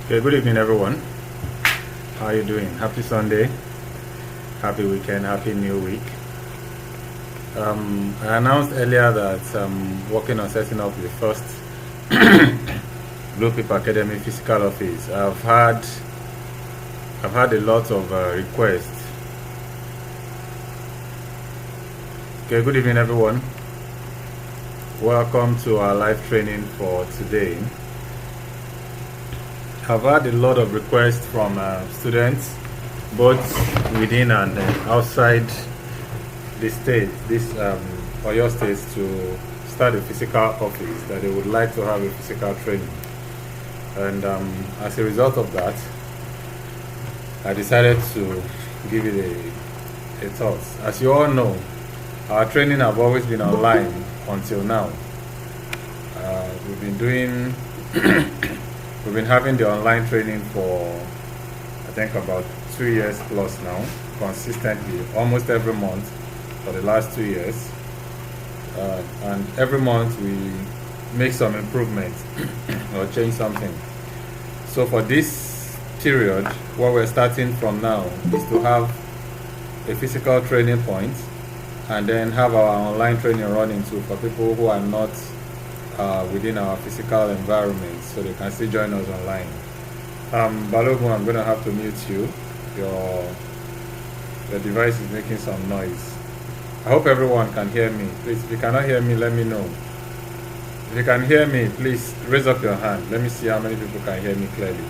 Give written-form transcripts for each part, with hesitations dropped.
Okay, good evening, everyone. How are you doing? Happy Sunday, happy weekend, happy new week. I announced earlier that I'm working on setting up the first Blue Paper Academy physical office. I've had a lot of requests. Okay, good evening, everyone. Welcome to our live training for today. I've had a lot of requests from students, both within and outside the state, Oyo State, to start a physical office, that they would like to have a physical training. And as a result of that, I decided to give it a thought. As you all know, our training have always been online until now. We've been doing we've been having the online training for, I think, about 2 years plus now, consistently, almost every month for the last 2 years. And every month we make some improvements or change something. So for this period, what we're starting from now is to have a physical training point, and then have our online training running too for people who are not within our physical environment, so they can still join us online. Balogun, I'm going to have to mute you. Your device is making some noise. I hope everyone can hear me. Please, if you cannot hear me, let me know. If you can hear me, please raise up your hand. Let me see how many people can hear me clearly.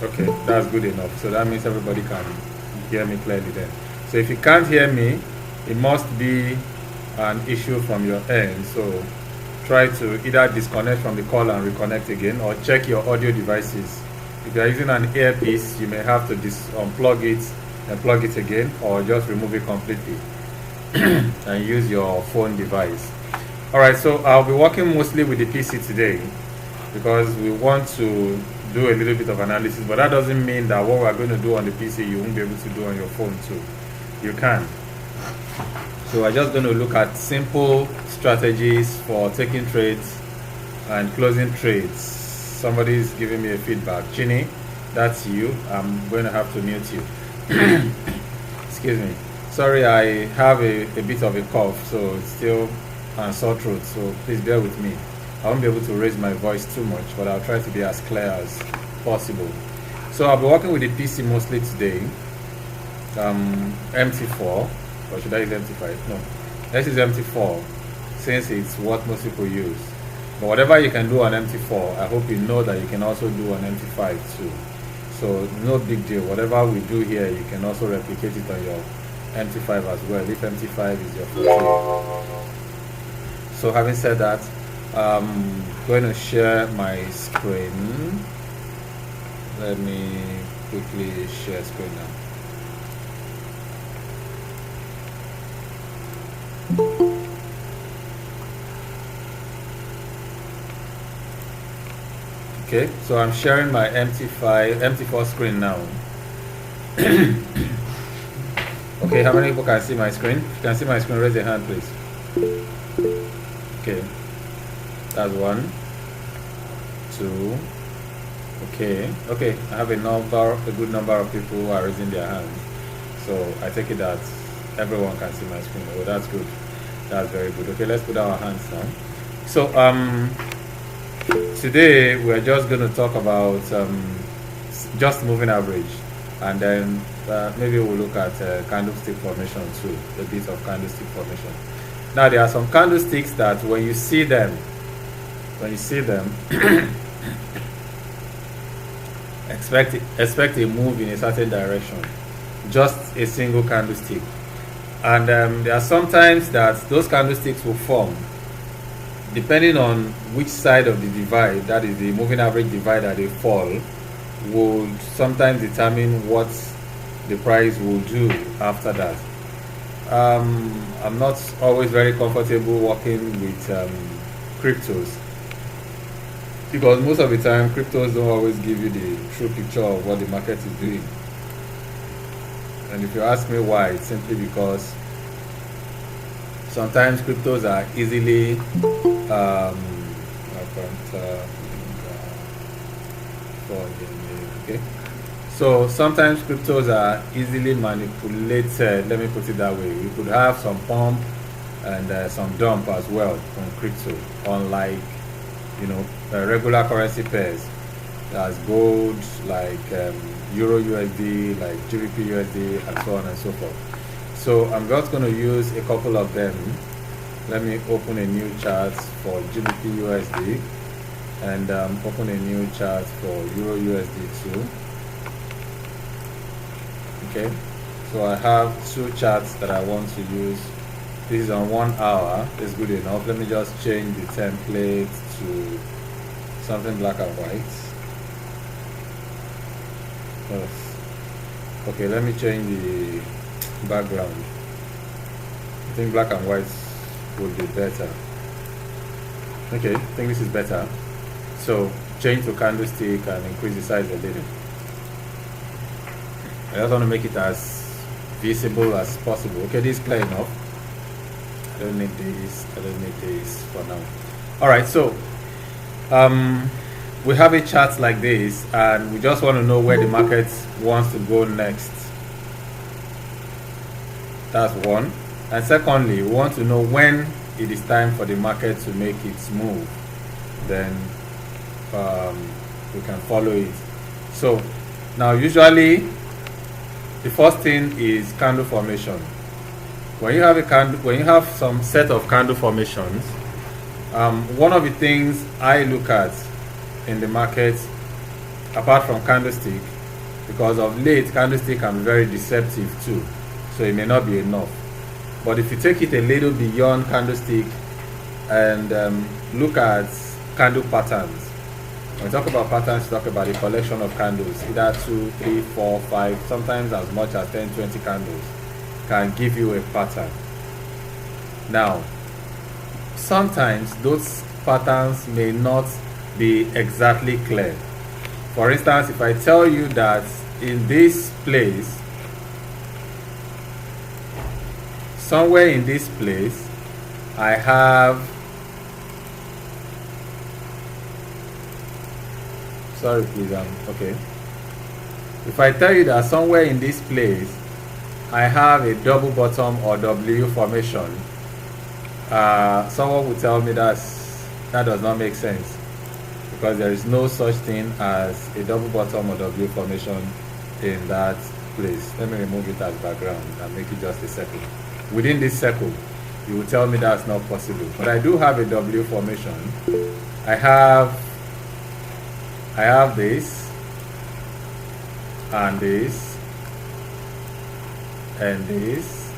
Okay, that's good enough. So that means everybody can hear me clearly then. So if you can't hear me, it must be an issue from your end. So try to either disconnect from the call and reconnect again, or check your audio devices. If you are using an earpiece, you may have to unplug it and plug it again, or just remove it completely and use your phone device. Alright, so I'll be working mostly with the PC today because we want to do a little bit of analysis, but that doesn't mean that what we're going to do on the PC you won't be able to do on your phone too. You can. So we're just going to look at simple strategies for taking trades and closing trades. Somebody is giving me a feedback. Chini, that's you. I'm going to have to mute you. Excuse me. Sorry, I have a bit of a cough, so it's still a sore throat, so please bear with me. I won't be able to raise my voice too much, but I'll try to be as clear as possible. So I'll be working with the PC mostly today. MT4, or should I use MT5? No, this is MT4, since it's what most people use. But whatever you can do on MT4, I hope you know that you can also do on MT5 too. So no big deal. Whatever we do here, you can also replicate it on your MT5 as well, if MT5 is your forte. So having said that, I'm going to share my screen. Let me quickly share screen now. Okay, so I'm sharing my MT4 screen now. Okay, how many people can see my screen? If you can see my screen, raise your hand, please. Okay, that's 1, 2. Okay, I have a good number of people who are raising their hands. So I take it that everyone can see my screen. Oh, that's good. That's very good. Okay, let's put our hands down. So today we're just going to talk about just moving average, and then maybe we'll look at candlestick formation too, a bit of candlestick formation. Now there are some candlesticks that when you see them expect a move in a certain direction, just a single candlestick. And there are sometimes that those candlesticks will form depending on which side of the divide, that is the moving average divide, that they fall, would sometimes determine what the price will do after that. I'm not always very comfortable working with cryptos, because most of the time cryptos don't always give you the true picture of what the market is doing. And if you ask me why, it's simply because sometimes cryptos are easily okay. So sometimes cryptos are easily manipulated. Let me put it that way. You could have some pump and some dump as well on crypto, unlike regular currency pairs. There's gold, like Euro USD, like GBP USD, and so on and so forth. So I'm just going to use a couple of them. Let me open a new chart for GBP USD and open a new chart for Euro USD too. Okay, so I have two charts that I want to use. This is on 1 hour. It's good enough. Let me just change the template to something black and white. Yes. Okay, let me change the background. I think black and white would be better. Okay, I think this is better. So change to candlestick and increase the size a little. I just want to make it as visible as possible. Okay, this is clear enough. I don't need this for now. Alright, so we have a chart like this and we just want to know where the market wants to go next. That's one. And secondly, we want to know when it is time for the market to make its move. Then we can follow it. So now usually the first thing is candle formation. When you have a candle, when you have some set of candle formations, one of the things I look at in the market, apart from candlestick, because of late candlestick can be very deceptive too, so it may not be enough. But if you take it a little beyond candlestick and look at candle patterns, when we talk about patterns, we talk about a collection of candles, either 2, 3, 4, 5, sometimes as much as 10, 20 candles can give you a pattern. Now, sometimes those patterns may not be exactly clear. For instance, if I tell you that in this place, somewhere in this place, I have, sorry please, okay. If I tell you that somewhere in this place, I have a double bottom or W formation, someone will tell me that does not make sense, because there is no such thing as a double bottom or W formation in that place. Let me remove it as background and make it just a circle. Within this circle, you will tell me that's not possible. But I do have a W formation. I have this and this and this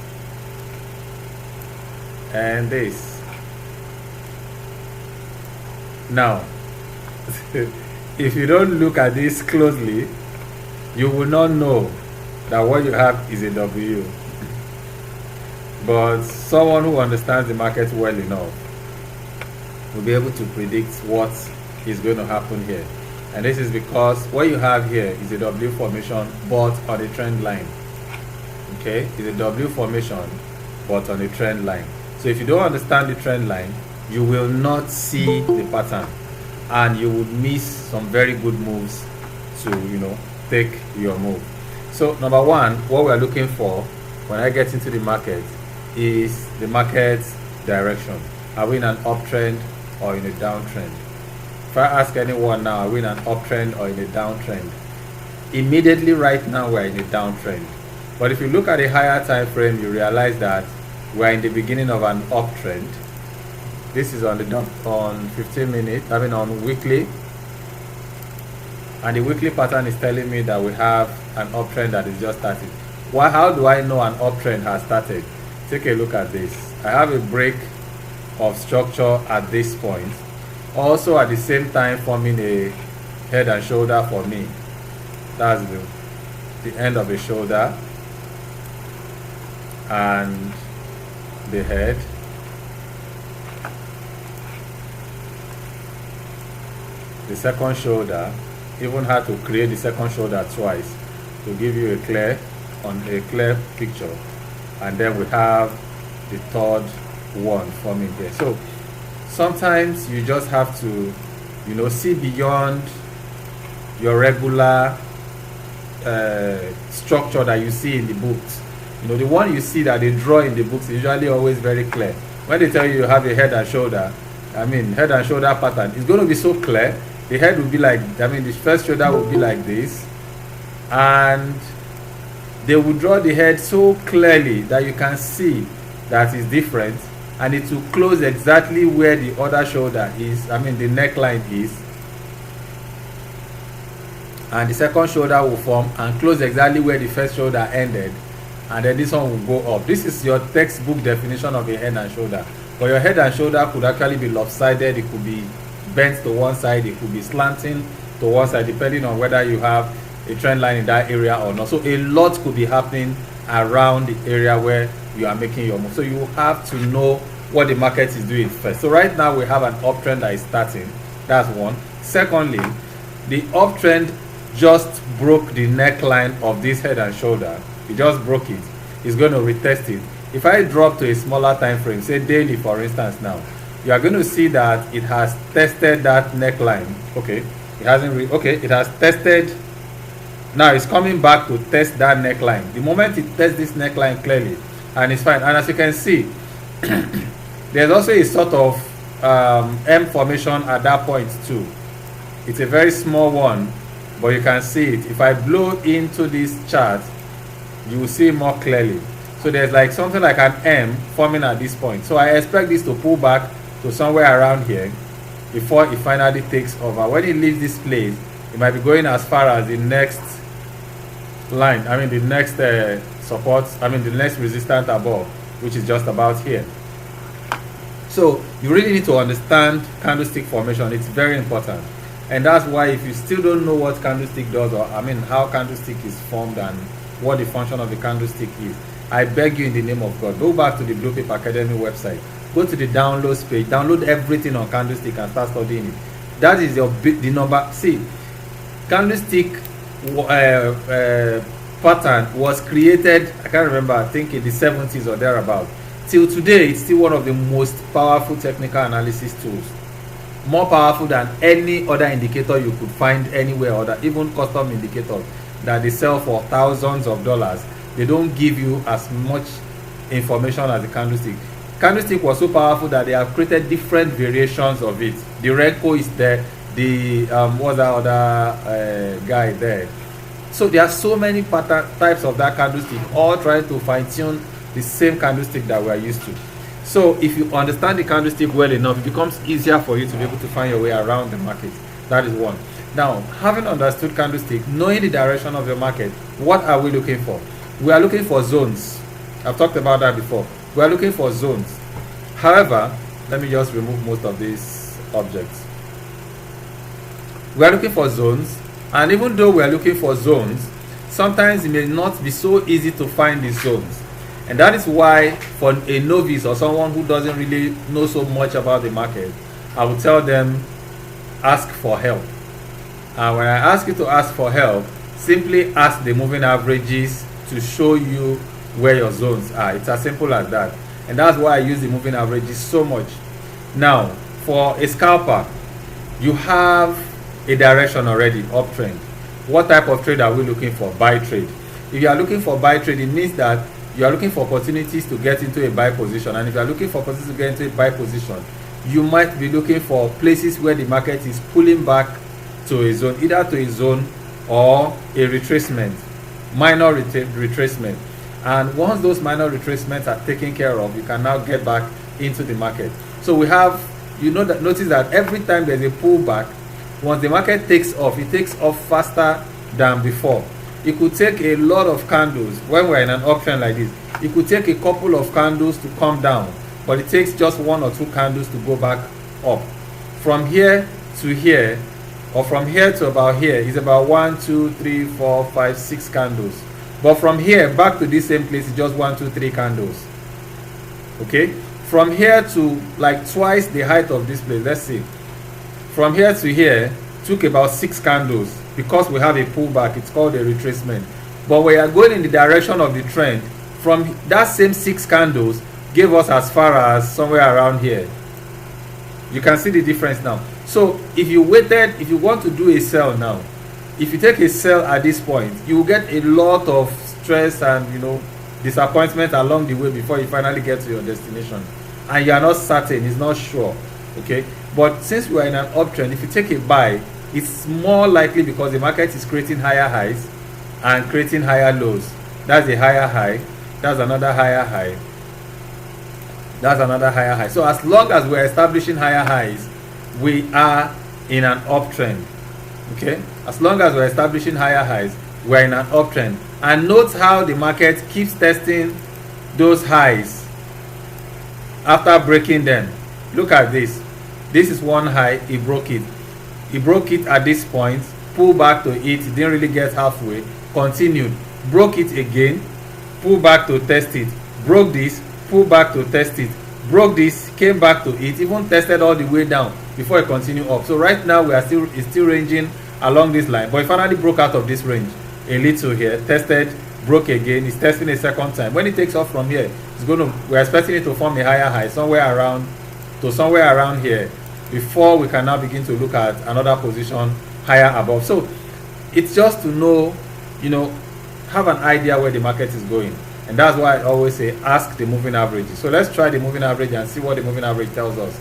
and this. Now if you don't look at this closely, you will not know that what you have is a W. But someone who understands the market well enough will be able to predict what is going to happen here. And this is because what you have here is a W formation but on a trend line. Okay, it's a W formation but on a trend line. So if you don't understand the trend line, you will not see the pattern and you would miss some very good moves to take your move. So number one, what we are looking for when I get into the market is the market direction. Are we in an uptrend or in a downtrend? If I ask anyone now, are we in an uptrend or in a downtrend? Immediately right now we're in a downtrend. But if you look at a higher time frame, you realize that we're in the beginning of an uptrend. This is on 15 minutes, on weekly. And the weekly pattern is telling me that we have an uptrend that is just started. How do I know an uptrend has started? Take a look at this. I have a break of structure at this point. Also at the same time forming a head and shoulder for me. That's the end of the shoulder and the head. The second shoulder, even had to create the second shoulder twice to give you a clear picture. And then we have the third one forming here. So sometimes you just have to see beyond your regular structure that you see in the books. You know, the one you see that they draw in the books is usually always very clear. When they tell you you have a head and shoulder, head and shoulder pattern, it's going to be so clear. The head will be like, the first shoulder will be like this, and they will draw the head so clearly that you can see that it's different, and it will close exactly where the other shoulder is, the neckline is, and the second shoulder will form and close exactly where the first shoulder ended, and then this one will go up. This is your textbook definition of a head and shoulder. But your head and shoulder could actually be lopsided, it could be bent to one side, it could be slanting to one side, depending on whether you have a trend line in that area or not. So a lot could be happening around the area where you are making your move. So you have to know what the market is doing first. So right now we have an uptrend that is starting. That's one. Secondly, the uptrend just broke the neckline of this head and shoulder. It just broke it. It's going to retest it. If I drop to a smaller time frame, say daily for instance, now you are going to see that it has tested that neckline. Okay, it hasn't it has tested. Now it's coming back to test that neckline. The moment it tests this neckline clearly, and it's fine. And as you can see, there's also a sort of M formation at that point too. It's a very small one, but you can see it. If I blow into this chart, you will see more clearly. So there's like something like an M forming at this point. So I expect this to pull back to somewhere around here before it finally takes over. When it leaves this place, it might be going as far as the next line, the next support, the next resistance above, which is just about here. So you really need to understand candlestick formation. It's very important, and that's why if you still don't know what candlestick does, or how candlestick is formed and what the function of the candlestick is, I beg you in the name of God, go back to the Blue Paper Academy website, go to the downloads page, download everything on candlestick and start studying it. That is the number. See, candlestick pattern was created, I can't remember, I think in the 70s or thereabout. Till today, it's still one of the most powerful technical analysis tools. More powerful than any other indicator you could find anywhere, or even custom indicators that they sell for thousands of dollars. They don't give you as much information as the candlestick. Candlestick was so powerful that they have created different variations of it. The Renko is there. The what's that other guy there? So there are so many types of that candlestick, all trying to fine-tune the same candlestick that we are used to. So if you understand the candlestick well enough, it becomes easier for you to be able to find your way around the market. That is one. Now, having understood candlestick, knowing the direction of your market, what are we looking for? We are looking for zones. I've talked about that before. We are looking for zones. However, let me just remove most of these objects. We are looking for zones, and even though we are looking for zones, sometimes it may not be so easy to find these zones. And that is why, for a novice or someone who doesn't really know so much about the market, I would tell them, ask for help. And when I ask you to ask for help, simply ask the moving averages to show you where your zones are. It's as simple as that. And that's why I use the moving averages so much. Now, for a scalper, you have a direction already, uptrend. What type of trade are we looking for? Buy trade. If you are looking for buy trade, it means that you are looking for opportunities to get into a buy position. And if you are looking for opportunities to get into a buy position, you might be looking for places where the market is pulling back to a zone, either to a zone or a retracement, minor retracement. And once those minor retracements are taken care of, you can now get back into the market. So we have, notice that every time there's a pullback, once the market takes off, it takes off faster than before. It could take a lot of candles. When we're in an uptrend like this, it could take a couple of candles to come down, but it takes just one or two candles to go back up. From here to here, or from here to about here, is about 1, 2, 3, 4, 5, 6 candles. But from here back to this same place is just 1, 2, 3 candles. Okay, from here to like twice the height of this place, let's see, from here to here took about 6 candles. Because we have a pullback, it's called a retracement. But we are going in the direction of the trend. From that same 6 candles gave us as far as somewhere around here. You can see the difference now. So if you want to do a sell now, if you take a sell at this point, you will get a lot of stress and disappointment along the way before you finally get to your destination, and you are not certain, it's not sure. Okay, but since we are in an uptrend, if you take a buy, it's more likely because the market is creating higher highs and creating higher lows. That's a higher high, that's another higher high, that's another higher high. So as long as we're establishing higher highs, we are in an uptrend. Okay, as long as we're establishing higher highs, we're in an uptrend. And note how the market keeps testing those highs after breaking them. Look at this. This is one high, it broke it. It broke it at this point, pulled back to it, it didn't really get halfway, continued, broke it again, pulled back to test it, broke this, pulled back to test it, broke this, came back to it, even tested all the way down before it continued up. So right now it's still ranging along this line, but it finally broke out of this range a little here, tested, broke again, it's testing a second time. When it takes off from here, we're expecting it to form a higher high somewhere around here before we can now begin to look at another position higher above. So it's just to know, have an idea where the market is going. And that's why I always say ask the moving averages. So let's try the moving average and see what the moving average tells us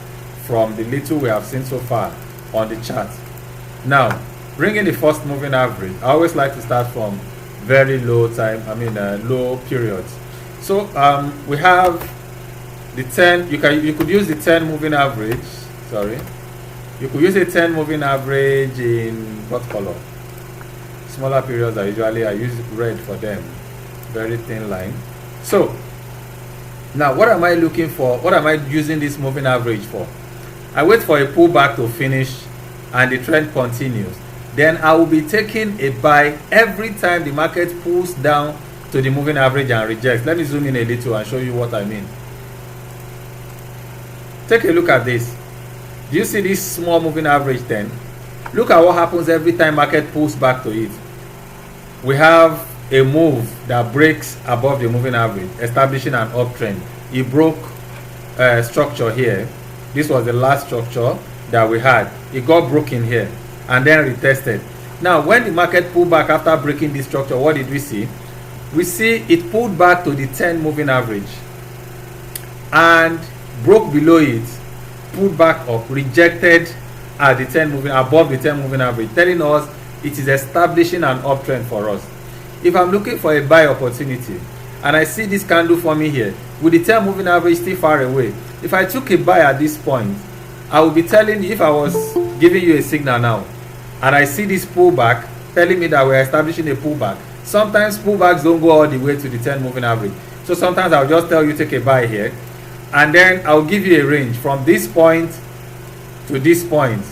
from the little we have seen so far on the chart. Now, bring in the first moving average. I always like to start from very low low periods. So we have the 10. You could use the 10 moving average. Sorry, you could use a 10 moving average in what color? Smaller periods I use red for them, very thin line. So now what am I looking for? What am I using this moving average for? I wait for a pullback to finish and the trend continues. Then I will be taking a buy every time the market pulls down to the moving average and rejects. Let me zoom in a little and show you what I mean. Take a look at this. Do you see this small moving average then? Look at what happens every time market pulls back to it. We have a move that breaks above the moving average, establishing an uptrend. It broke structure here. This was the last structure that we had. It got broken here and then retested. Now when the market pulled back after breaking this structure, what did we see? We see it pulled back to the 10 moving average and broke below it, pulled back up, rejected at the 10 moving, above the 10 moving average, telling us it is establishing an uptrend for us. If I'm looking for a buy opportunity and I see this candle forming here with the 10 moving average still far away, if I took a buy at this point, I will be telling you, if I was giving you a signal now and I see this pullback telling me that we're establishing a pullback. Sometimes pullbacks don't go all the way to the 10 moving average, so sometimes I'll just tell you take a buy here and then I'll give you a range from this point to this point.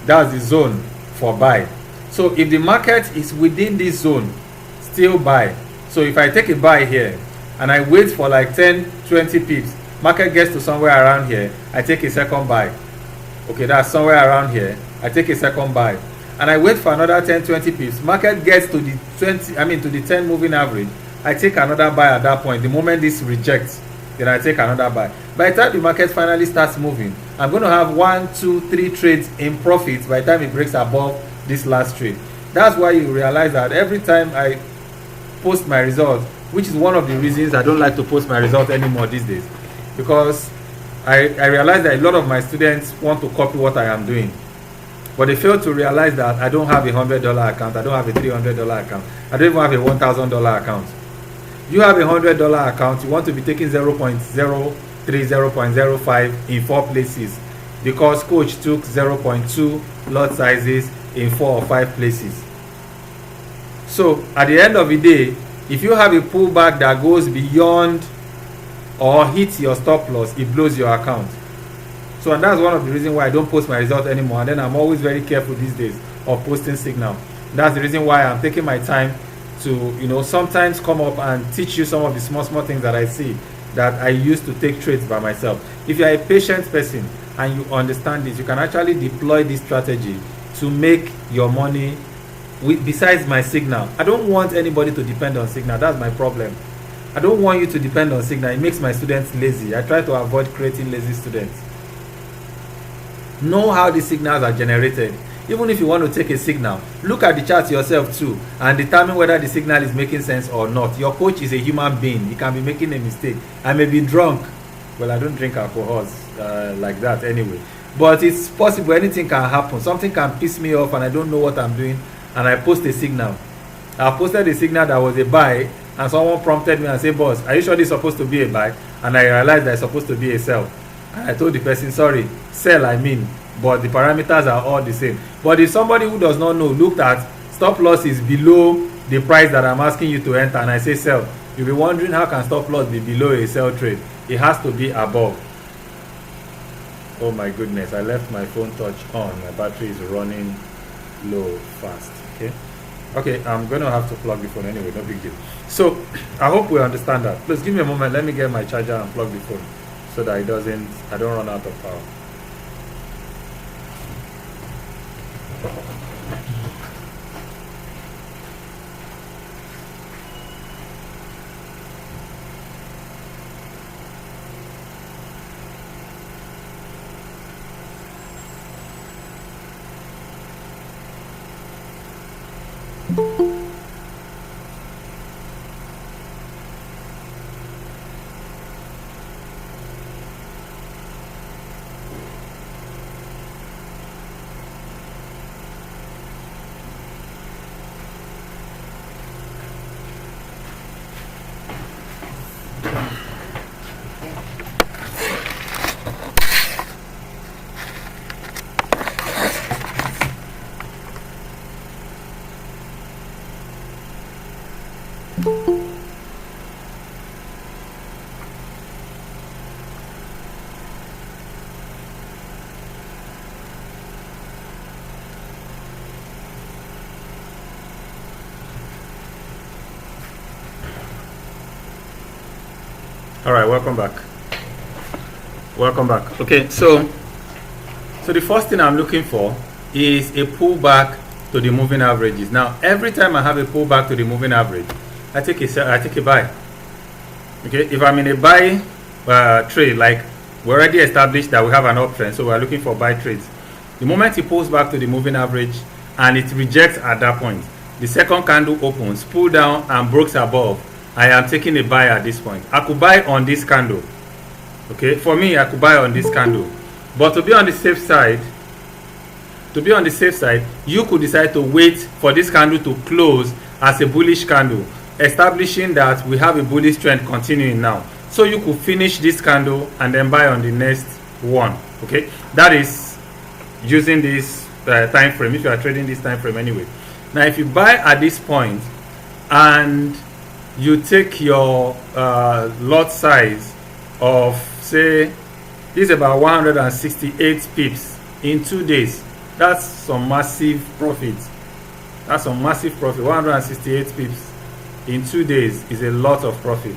That's the zone for buy. So if the market is within this zone, still buy. So if I take a buy here and I wait for like 10-20 pips, market gets to somewhere around here, I take a second buy. Okay, that's somewhere around here, I take a second buy and I wait for another 10-20 pips, market gets to the 10 moving average, I take another buy at that point. The moment this rejects, then I take another buy. By the time the market finally starts moving, I'm going to have 1, 2, 3 trades in profit by the time it breaks above this last trade. That's why you realize that every time I post my results, which is one of the reasons I don't like to post my results anymore these days, because I realize that a lot of my students want to copy what I am doing, but they fail to realize that I don't have a $100 account, I don't have a $300 account, I don't even have a $1,000 account. You have a $100 account, you want to be taking 0.03, 0.05 in 4 places because coach took 0.2 lot sizes in 4 or 5 places. So at the end of the day, if you have a pullback that goes beyond or hits your stop loss, it blows your account. So and that's one of the reasons why I don't post my results anymore, and then I'm always very careful these days of posting signal. That's the reason why I'm taking my time to sometimes come up and teach you some of the small things that I see that I used to take trades by myself. If you are a patient person and you understand this, you can actually deploy this strategy to make your money besides my signal. I don't want anybody to depend on signal. That's my problem. I don't want you to depend on signal. It makes my students lazy. I try to avoid creating lazy students. Know how the signals are generated. even if you want to take a signal, look at the chart yourself too and determine whether the signal is making sense or not. Your coach is a human being. He can be making a mistake. I may be drunk. Well, I don't drink alcohols like that anyway, but it's possible. Anything can happen. Something can piss me off and I don't know what I'm doing, and I post a signal. I posted a signal that was a buy, and someone prompted me and said, boss, are you sure this is supposed to be a buy? And I realized that it's supposed to be a sell. And I told the person, sorry, sell I mean, but the parameters are all the same. But if somebody who does not know looked at stop loss is below the price that I'm asking you to enter, and I say sell, you'll be wondering, how can stop loss be below a sell trade? It has to be above. Oh my goodness, I left my phone touch on. My battery is running low fast. Okay, I'm going to have to plug the phone anyway, no big deal. So I hope we understand that. Please give me a moment. Let me get my charger and plug the phone so that I don't run out of power. All right, welcome back. Okay, so the first thing I'm looking for is a pullback to the moving averages. Now, every time I have a pullback to the moving average, I take a buy. Okay, if I'm in a buy trade, like we already established that we have an uptrend, so we're looking for buy trades. The moment it pulls back to the moving average and it rejects at that point, the second candle opens, pull down and breaks above, I am taking a buy at this point. I could buy on this candle. Okay, for me, I could buy on this candle. But to be on the safe side, you could decide to wait for this candle to close as a bullish candle, establishing that we have a bullish trend continuing now. So you could finish this candle and then buy on the next one. Okay, that is using this time frame, if you are trading this time frame anyway. Now, if you buy at this point and you take your lot size of, say, this is about 168 pips in 2 days. That's some massive profit. 168 pips in 2 days is a lot of profit.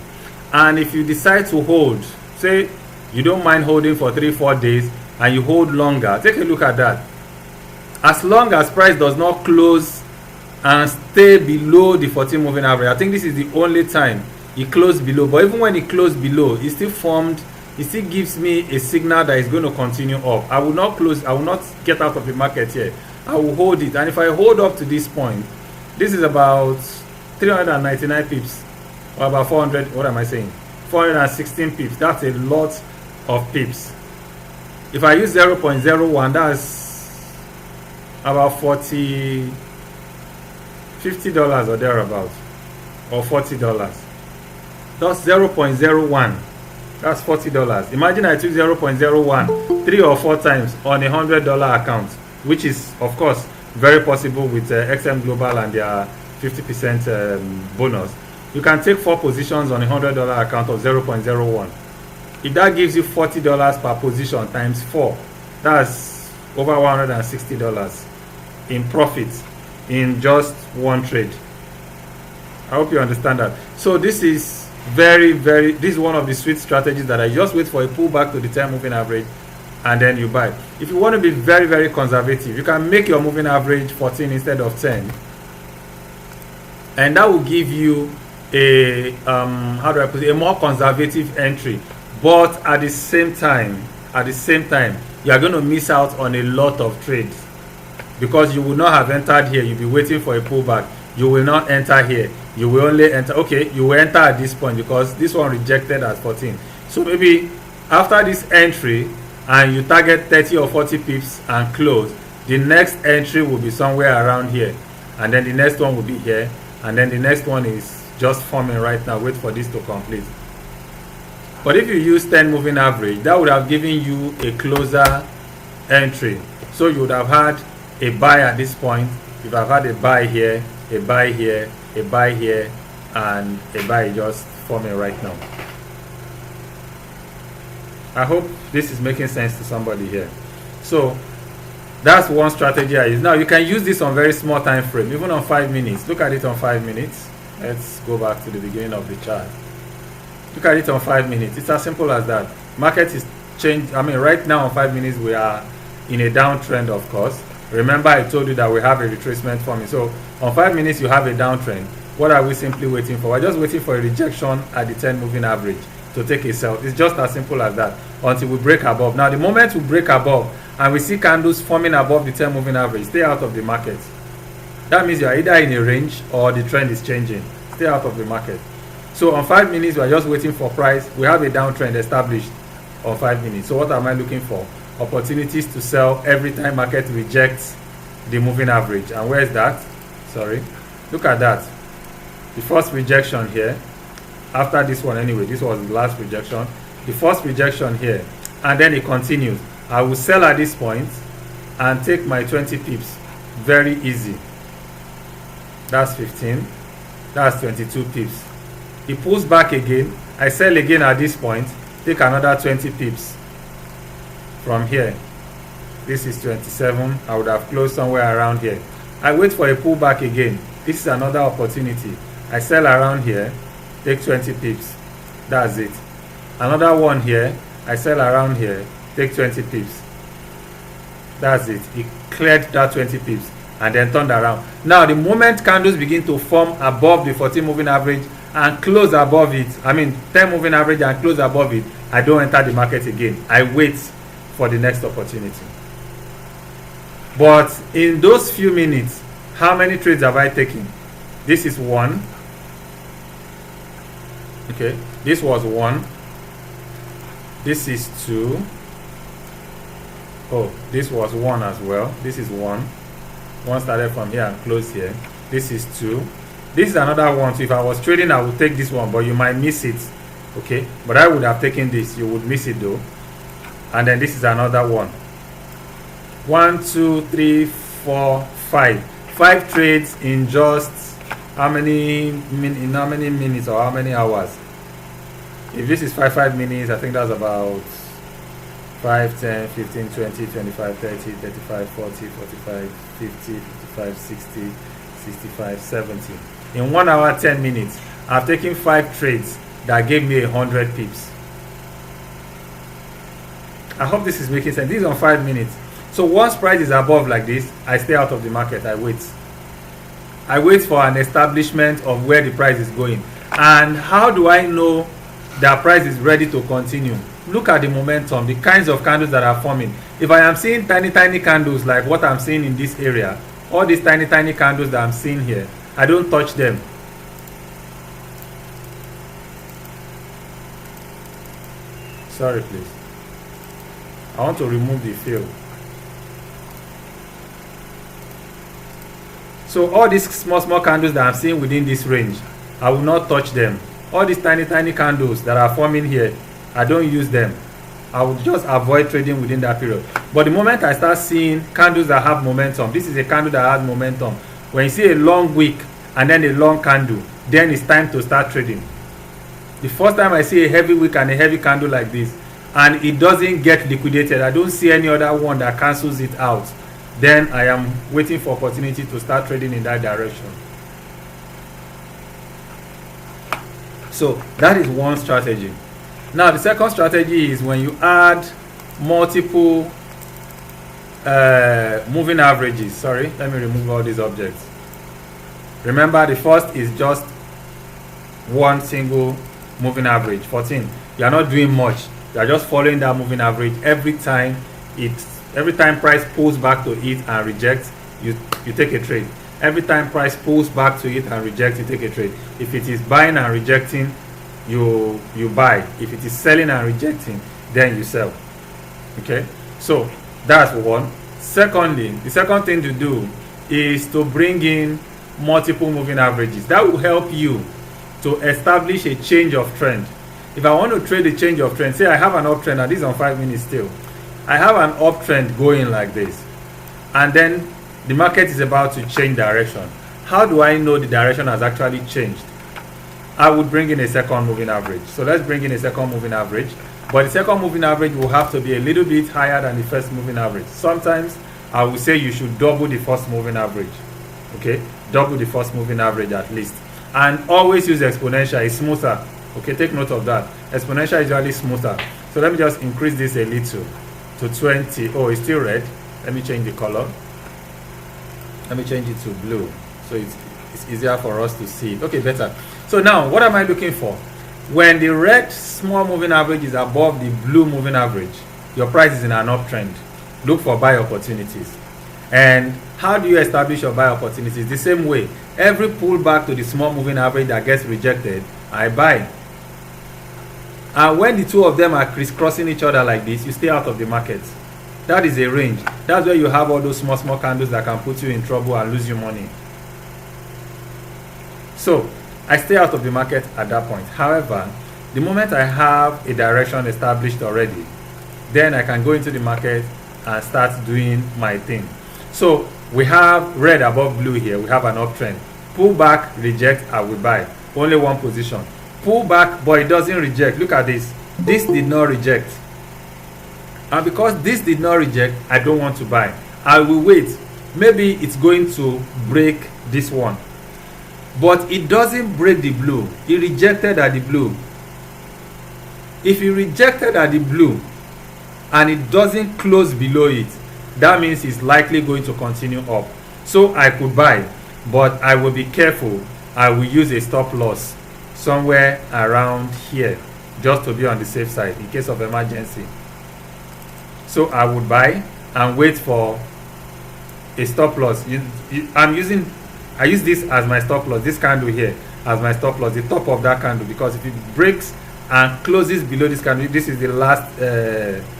And if you decide to hold, say you don't mind holding for 3-4 days and you hold longer, take a look at that. As long as price does not close and stay below the 14 moving average, I think this is the only time it closed below. But even when it closed below, it still gives me a signal that is going to continue up. I will not get out of the market here. I will hold it, and if I hold up to this point, this is about 399 pips, or about 416 pips. That's a lot of pips. If I use 0.01, that's about $50 or thereabouts, or $40. That's 0.01. That's $40. Imagine I took 0.01 3 or 4 times on a $100 account, which is, of course, very possible with XM Global and their 50% bonus. You can take 4 positions on a $100 account of 0.01. If that gives you $40 per position times 4, that's over $160 in profit in just one trade. I hope you understand that. So this is this is one of the sweet strategies that I just wait for a pullback to the 10 moving average and then you buy. If you want to be very, very conservative, you can make your moving average 14 instead of 10, and that will give you a a more conservative entry. But at the same time, you are going to miss out on a lot of trades. because you will not have entered here. You'll be waiting for a pullback. You will not enter here. You will only enter, okay, you will enter at this point because this one rejected at 14. So maybe after this entry and you target 30 or 40 pips and close, the next entry will be somewhere around here, and then the next one will be here, and then the next one is just forming right now. Wait for this to complete. But if you use 10 moving average, that would have given you a closer entry. So you would have had a buy at this point. You would have had a buy here, a buy here, a buy here, and a buy just forming right now. I hope this is making sense to somebody here. So that's one strategy I use. Now you can use this on very small time frame, even on 5 minutes. Look at it on 5 minutes. Let's go back to the beginning of the chart. Look at it on 5 minutes. It's as simple as that. Market is changed. I mean, right now on 5 minutes we are in a downtrend, of course. Remember I told you that we have a retracement forming. So on 5 minutes you have a downtrend. What are we simply waiting for? We're just waiting for a rejection at the 10 moving average to take a sell. It's just as simple as that until we break above. Now the moment we break above and we see candles forming above the 10 moving average, stay out of the market. That means you are either in a range or the trend is changing. Stay out of the market. So on 5 minutes we are just waiting for price. We have a downtrend established on 5 minutes. So what am I looking for? Opportunities to sell every time market rejects the moving average. And where is that? Sorry, look at that. The first rejection here, after this one anyway, this was the last rejection. The first rejection here, and then it continues. I will sell at this point and take my 20 pips. Very easy. That's 15. That's 22 pips. It pulls back again. I sell again at this point, take another 20 pips from here. This is 27. I would have closed somewhere around here. I wait for a pullback again. This is another opportunity. I sell around here, take 20 pips. That's it. Another one here. I sell around here, take 20 pips. That's it. It cleared that 20 pips and then turned around. Now the moment candles begin to form above the 14 moving average and close above it, I mean 10 moving average and close above it, I don't enter the market again. I wait for the next opportunity. But in those few minutes, how many trades have I taken? This is one. Okay, this was one. This is two. Oh, this was one as well. This is one. One started from here and closed here. This is two. This is another one. So if I was trading, I would take this one, but you might miss it. Okay, but I would have taken this. You would miss it though. And then this is another one. 1, 2, 3, 4, 5. 5 trades in just how many minutes or how many hours? If this is 5 minutes, I think that's about 5, 10, 15, 20, 25, 30, 35, 40, 45, 50, 55, 60, 65, 70. In 1 hour, 10 minutes, I've taken 5 trades that gave me 100 pips. I hope this is making sense. This is on 5 minutes. So once price is above like this, I stay out of the market. I wait. I wait for an establishment of where the price is going. And how do I know that price is ready to continue? Look at the momentum, the kinds of candles that are forming. If I am seeing tiny candles like what I'm seeing in this area, all these tiny candles that I'm seeing here, I don't touch them. Sorry please. I want to remove the fill. So all these small candles that I'm seeing within this range, I will not touch them. All these tiny candles that are forming here, I don't use them. I will just avoid trading within that period. But the moment I start seeing candles that have momentum, this is a candle that has momentum. When you see a long wick and then a long candle, then it's time to start trading. The first time I see a heavy wick and a heavy candle like this, and it doesn't get liquidated, I don't see any other one that cancels it out, then I am waiting for opportunity to start trading in that direction. So that is one strategy. Now the second strategy is when you add multiple moving averages. Sorry, let me remove all these objects. Remember, the first is just one single moving average, 14. You are not doing much. You are just following that moving average every time price pulls back to it and rejects. you take a trade. Every time price pulls back to it and rejects, you take a trade. If it is buying and rejecting, you buy. If it is selling and rejecting, then you sell. Okay, so that's one. Secondly, the second thing to do is to bring in multiple moving averages. That will help you to establish a change of trend. If I want to trade a change of trend, say I have an uptrend, and this is on 5 minutes still. I have an uptrend going like this, and then the market is about to change direction. How do I know the direction has actually changed? I would bring in a second moving average. So let's bring in a second moving average. But the second moving average will have to be a little bit higher than the first moving average. Sometimes I will say you should double the first moving average. Okay, double the first moving average at least. And always use exponential, it's smoother. Okay, take note of that. Exponential is usually smoother. So let me just increase this a little to 20. Oh, it's still red. Let me change the color. Let me change it to blue so it's easier for us to see it. Okay, better. So now what am I looking for? When the red small moving average is above the blue moving average, your price is in an uptrend. Look for buy opportunities. And how do you establish your buy opportunities? The same way. Every pullback to the small moving average that gets rejected, I buy. And when the two of them are crisscrossing each other like this, you stay out of the market. That is a range. That's where you have all those small candles that can put you in trouble and lose you money. So I stay out of the market at that point. However, the moment I have a direction established already, then I can go into the market and start doing my thing. So we have red above blue here. We have an uptrend. Pull back, reject, I will buy. Only one position. Pull back, but it doesn't reject. Look at this. This did not reject. And because this did not reject, I don't want to buy. I will wait. Maybe it's going to break this one. But it doesn't break the blue. It rejected at the blue. If it rejected at the blue and it doesn't close below it, that means it's likely going to continue up. So I could buy, but I will be careful. I will use a stop loss somewhere around here just to be on the safe side in case of emergency. So I would buy and wait for a stop loss. I use this as my stop loss, this candle here as my stop loss, the top of that candle, because if it breaks and closes below this candle, this is the last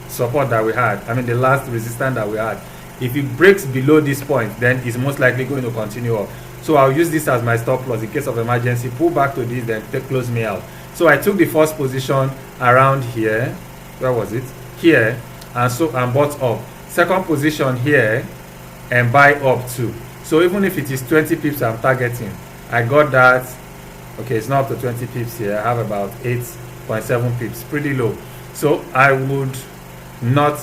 support that we had, the last resistance that we had. If it breaks below this point, then it's most likely going to continue up. So I'll use this as my stop loss in case of emergency, pull back to this, then close me out. So I took the first position around here, where was it? Here, and bought up. Second position here, and buy up too. So even if it is 20 pips I'm targeting, I got that. Okay, it's not up to 20 pips here. I have about 8.7 pips, pretty low. So I would not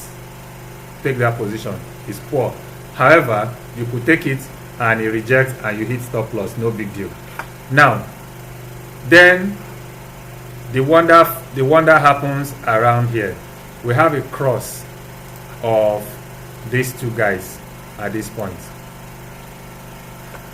take that position. It's poor. However, you could take it and it rejects and you hit stop loss, no big deal. Now, then the wonder happens around here. We have a cross of these two guys at this point.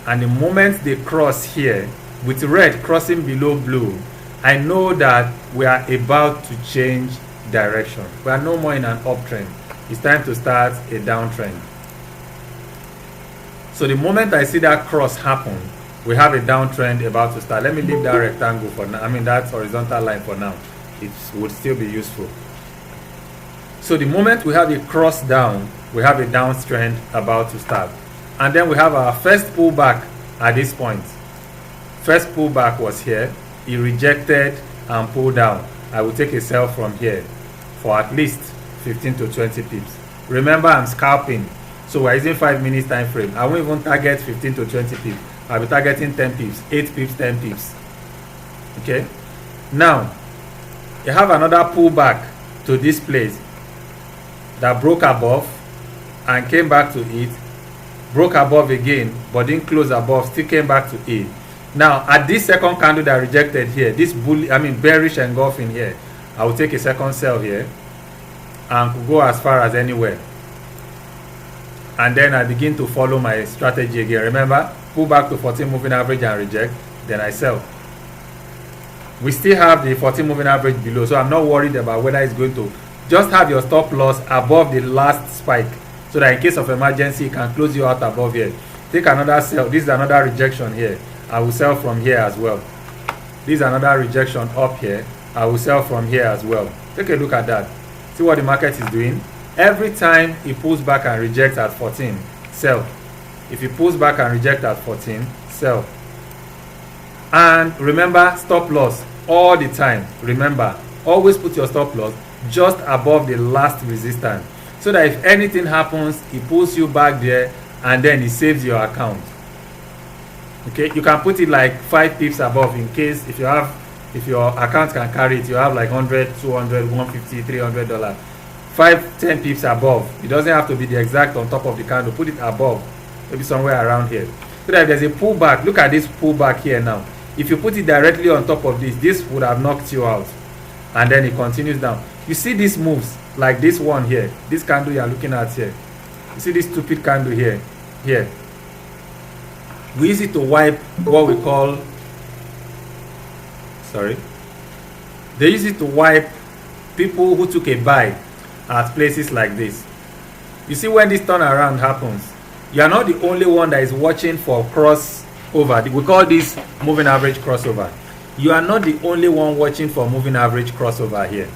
And the moment they cross here, with red crossing below blue, I know that we are about to change direction. We are no more in an uptrend. It's time to start a downtrend. So the moment I see that cross happen, we have a downtrend about to start. Let me leave that rectangle for now. That horizontal line for now. It would still be useful. So the moment we have a cross down, we have a downtrend about to start. And then we have our first pullback at this point. First pullback was here. It rejected and pulled down. I will take a sell from here for at least 15 to 20 pips. Remember, I'm scalping. So we're using 5 minutes time frame. I won't even target 15 to 20 pips. I'll be targeting 10 pips, 8 pips, 10 pips. Okay? Now, you have another pullback to this place that broke above and came back to it, broke above again, but didn't close above, still came back to it. Now, at this second candle that rejected here, this bearish engulfing here, I will take a second sell here and could go as far as anywhere. And then I begin to follow my strategy again. Remember, pull back to 14 moving average and reject, then I sell. We still have the 14 moving average below, so I'm not worried about whether it's going to. Just have your stop loss above the last spike. so that in case of emergency, it can close you out above here. Take another sell. This is another rejection here. I will sell from here as well. This is another rejection up here. I will sell from here as well. Take a look at that. See what the market is doing. Every time it pulls back and rejects at 14, sell. If it pulls back and rejects at 14, sell. And remember, stop loss all the time. Remember, always put your stop loss just above the last resistance, so that if anything happens, it pulls you back there and then it saves your account. Okay, you can put it like 5 pips above, in case if your account can carry it, you have like 100, 200, 150, $300, 5, 10 pips above. It doesn't have to be the exact on top of the candle. Put it above, maybe somewhere around here, so that if there's a pullback, look at this pullback here now. If you put it directly on top of this would have knocked you out, and then it continues down. You see these moves, like this one here, this candle you are looking at here. You see this stupid candle here. We use it to wipe what we call, they use it to wipe people who took a buy at places like this. You see, when this turnaround happens, you are not the only one that is watching for crossover. We call this moving average crossover. You are not the only one watching for moving average crossover here.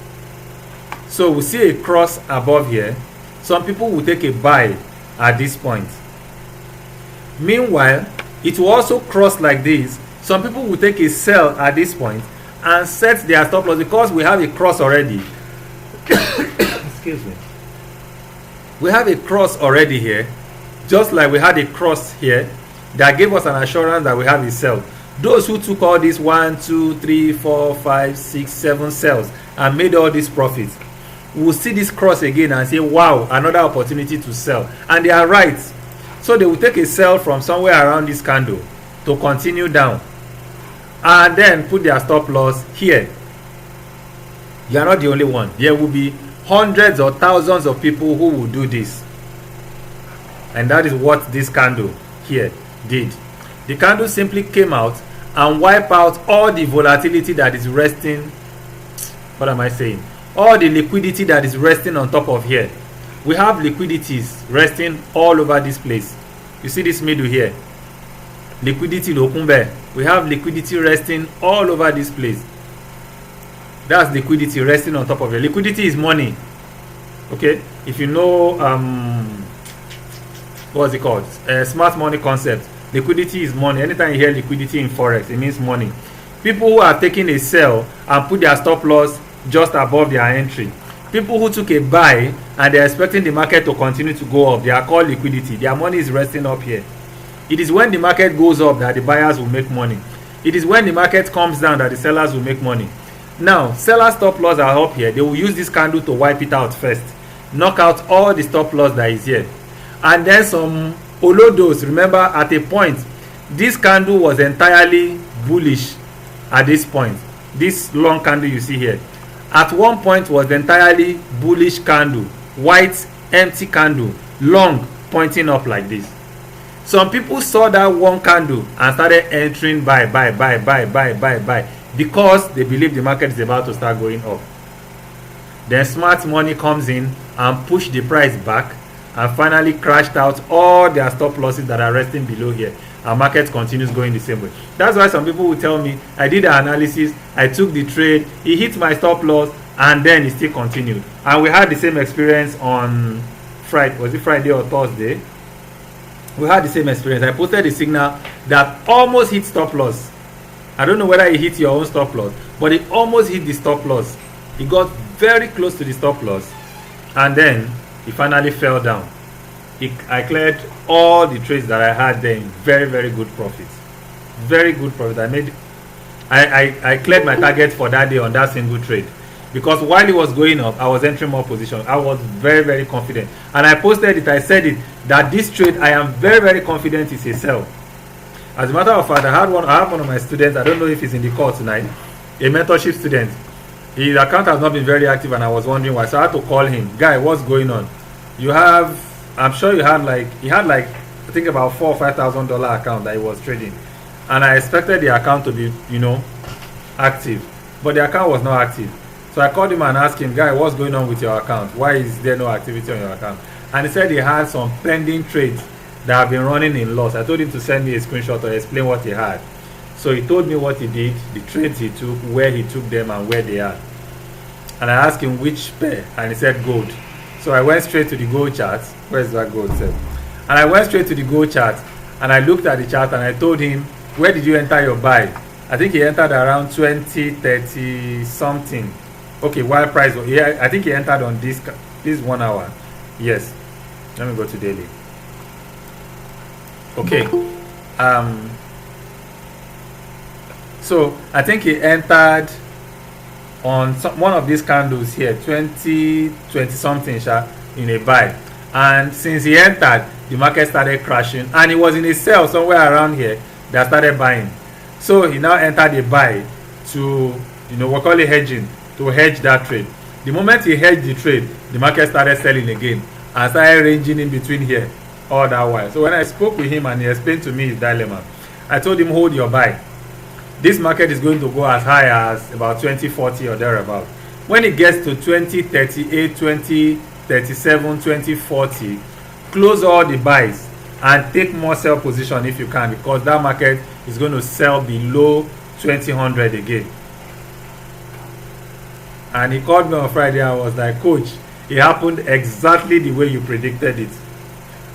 So we see a cross above here. Some people will take a buy at this point. Meanwhile, it will also cross like this. Some people will take a sell at this point and set their stop loss, because we have a cross already. Excuse me. We have a cross already here, just like we had a cross here that gave us an assurance that we have a sell. Those who took all these 1, 2, 3, 4, 5, 6, 7 sells and made all these profits will see this cross again and say, wow, another opportunity to sell. And they are right. So they will take a sell from somewhere around this candle to continue down, and then put their stop loss here. You are not the only one. There will be hundreds or thousands of people who will do this. And that is what this candle here did. The candle simply came out and wiped out all the volatility that is resting. What am I saying? All the liquidity that is resting on top of here. We have liquidities resting all over this place. You see this middle here, liquidity lokumbe. We have liquidity resting all over this place. That's liquidity resting on top of it. Liquidity is money. Okay, if you know what's it called, smart money concept, liquidity is money. Anytime you hear liquidity in forex, it means money. People who are taking a sell and put their stop loss just above their entry, people who took a buy and they're expecting the market to continue to go up, they are called liquidity. Their money is resting up here. It is when the market goes up that the buyers will make money. It is when the market comes down that the sellers will make money. Now, seller stop loss are up here. They will use this candle to wipe it out first, knock out all the stop loss that is here, and then some olodos. Remember, at a point this candle was entirely bullish. At this point, this long candle you see here at one point was entirely bullish candle, white empty candle, long, pointing up like this. Some people saw that one candle and started entering buy, because they believe the market is about to start going up. Then smart money comes in and push the price back and finally crashed out all their stop losses that are resting below here, and market continues going the same way. That's why some people will tell me, I did the analysis, I took the trade, it hit my stop loss, and then it still continued. And we had the same experience on Friday. Was it Friday or Thursday? We had the same experience. I posted a signal that almost hit stop loss. I don't know whether it hit your own stop loss, but it almost hit the stop loss. It got very close to the stop loss, and then it finally fell down. I cleared all the trades that I had there in very, very good profits. Very good profit. I cleared my target for that day on that single trade, because while it was going up, I was entering more position. I was very, very confident, and I posted it. I said it that this trade, I am very, very confident is a sell. As a matter of fact, I have one of my students. I don't know if he's in the call tonight. A mentorship student. His account has not been very active, and I was wondering why. So I had to call him. Guy, what's going on? I'm sure he had like I think about $4,000 or $5,000 account that he was trading, and I expected the account to be active, but the account was not active. So I called him and asked him, guy, what's going on with your account? Why is there no activity on your account? and he said he had some pending trades that have been running in loss. I told him to send me a screenshot or explain what he had. So he told me what he did, the trades he took, where he took them, and where they are. And I asked him which pair, and he said gold. So I went straight to the gold chart. Where's that gold set? And I went straight to the gold chart, and I looked at the chart, and I told him, where did you enter your buy? I think he entered around 20, 30 something. Okay, while price, yeah, I think he entered on this 1 hour. Yes. Let me go to daily. Okay. So I think he entered on one of these candles here, 20 something in a buy. And since he entered, the market started crashing, and he was in a sell somewhere around here that started buying. So he now entered a buy to, we call it hedging, to hedge that trade. The moment he hedged the trade, the market started selling again and started ranging in between here all that while. So when I spoke with him and he explained to me his dilemma, I told him, hold your buy. This market is going to go as high as about 2040 or thereabout. When it gets to 2038, 2037, 2040, close all the buys and take more sell position if you can, because that market is going to sell below 2000 again. And he called me on Friday and was like, coach, it happened exactly the way you predicted it.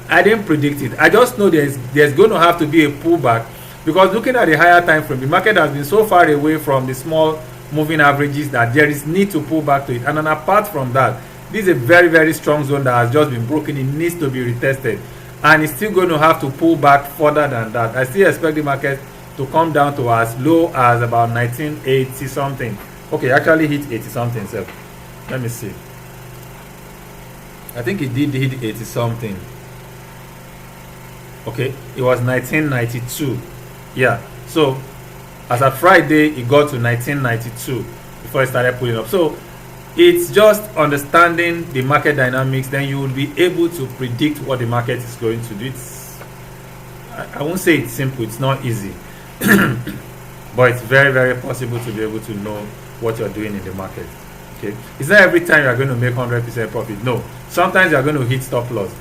I didn't predict it. I just know there's going to have to be a pullback, because looking at the higher time frame, the market has been so far away from the small moving averages that there is need to pull back to it. And then apart from that, this is a very, very strong zone that has just been broken. It needs to be retested, and it's still going to have to pull back further than that. I still expect the market to come down to as low as about 1980 something. Okay, actually hit 80 something. So let me see. I think it did hit 80 something. Okay, it was 1992. Yeah, so as of Friday it got to 1992 before it started pulling up. So it's just understanding the market dynamics, then you will be able to predict what the market is going to do. I won't say it's simple, it's not easy, but it's very, very possible to be able to know what you're doing in the market. Okay, it's not every time you're going to make 100% profit. No, sometimes you're going to hit stop loss.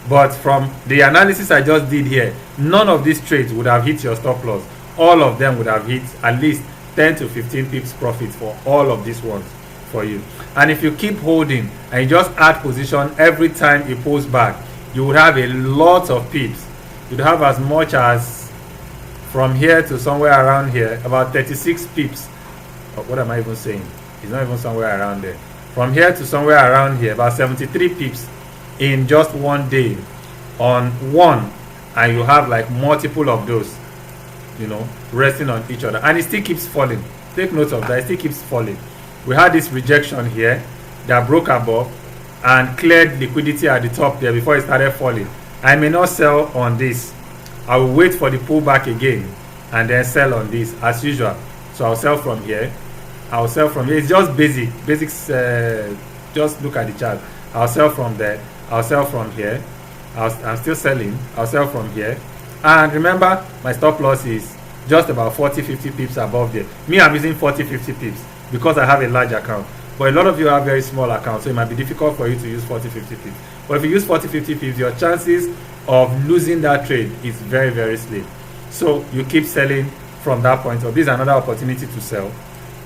But from the analysis I just did here, none of these trades would have hit your stop loss. All of them would have hit at least 10 to 15 pips profit for all of these ones for you. And if you keep holding and you just add position every time it pulls back, you would have a lot of pips. You'd have as much as from here to somewhere around here, about 36 pips. Oh, what am I even saying? It's not even somewhere around there. From here to somewhere around here, about 73 pips in just one day on one, and you have like multiple of those, resting on each other, and it still keeps falling. Take note of that, it still keeps falling. We had this rejection here that broke above and cleared liquidity at the top there before it started falling. I may not sell on this. I will wait for the pullback again and then sell on this as usual. So I'll sell from here. I'll sell from here. It's just basics. Just look at the chart. I'll sell from there. I'll sell from here. I'm still selling. I'll sell from here. And remember, my stop loss is just about 40-50 pips above there. Me, I'm using 40-50 pips because I have a large account. But a lot of you have very small accounts, so it might be difficult for you to use 40-50 pips. But if you use 40-50 pips, your chances of losing that trade is very, very slim. So you keep selling from that point. So this is another opportunity to sell.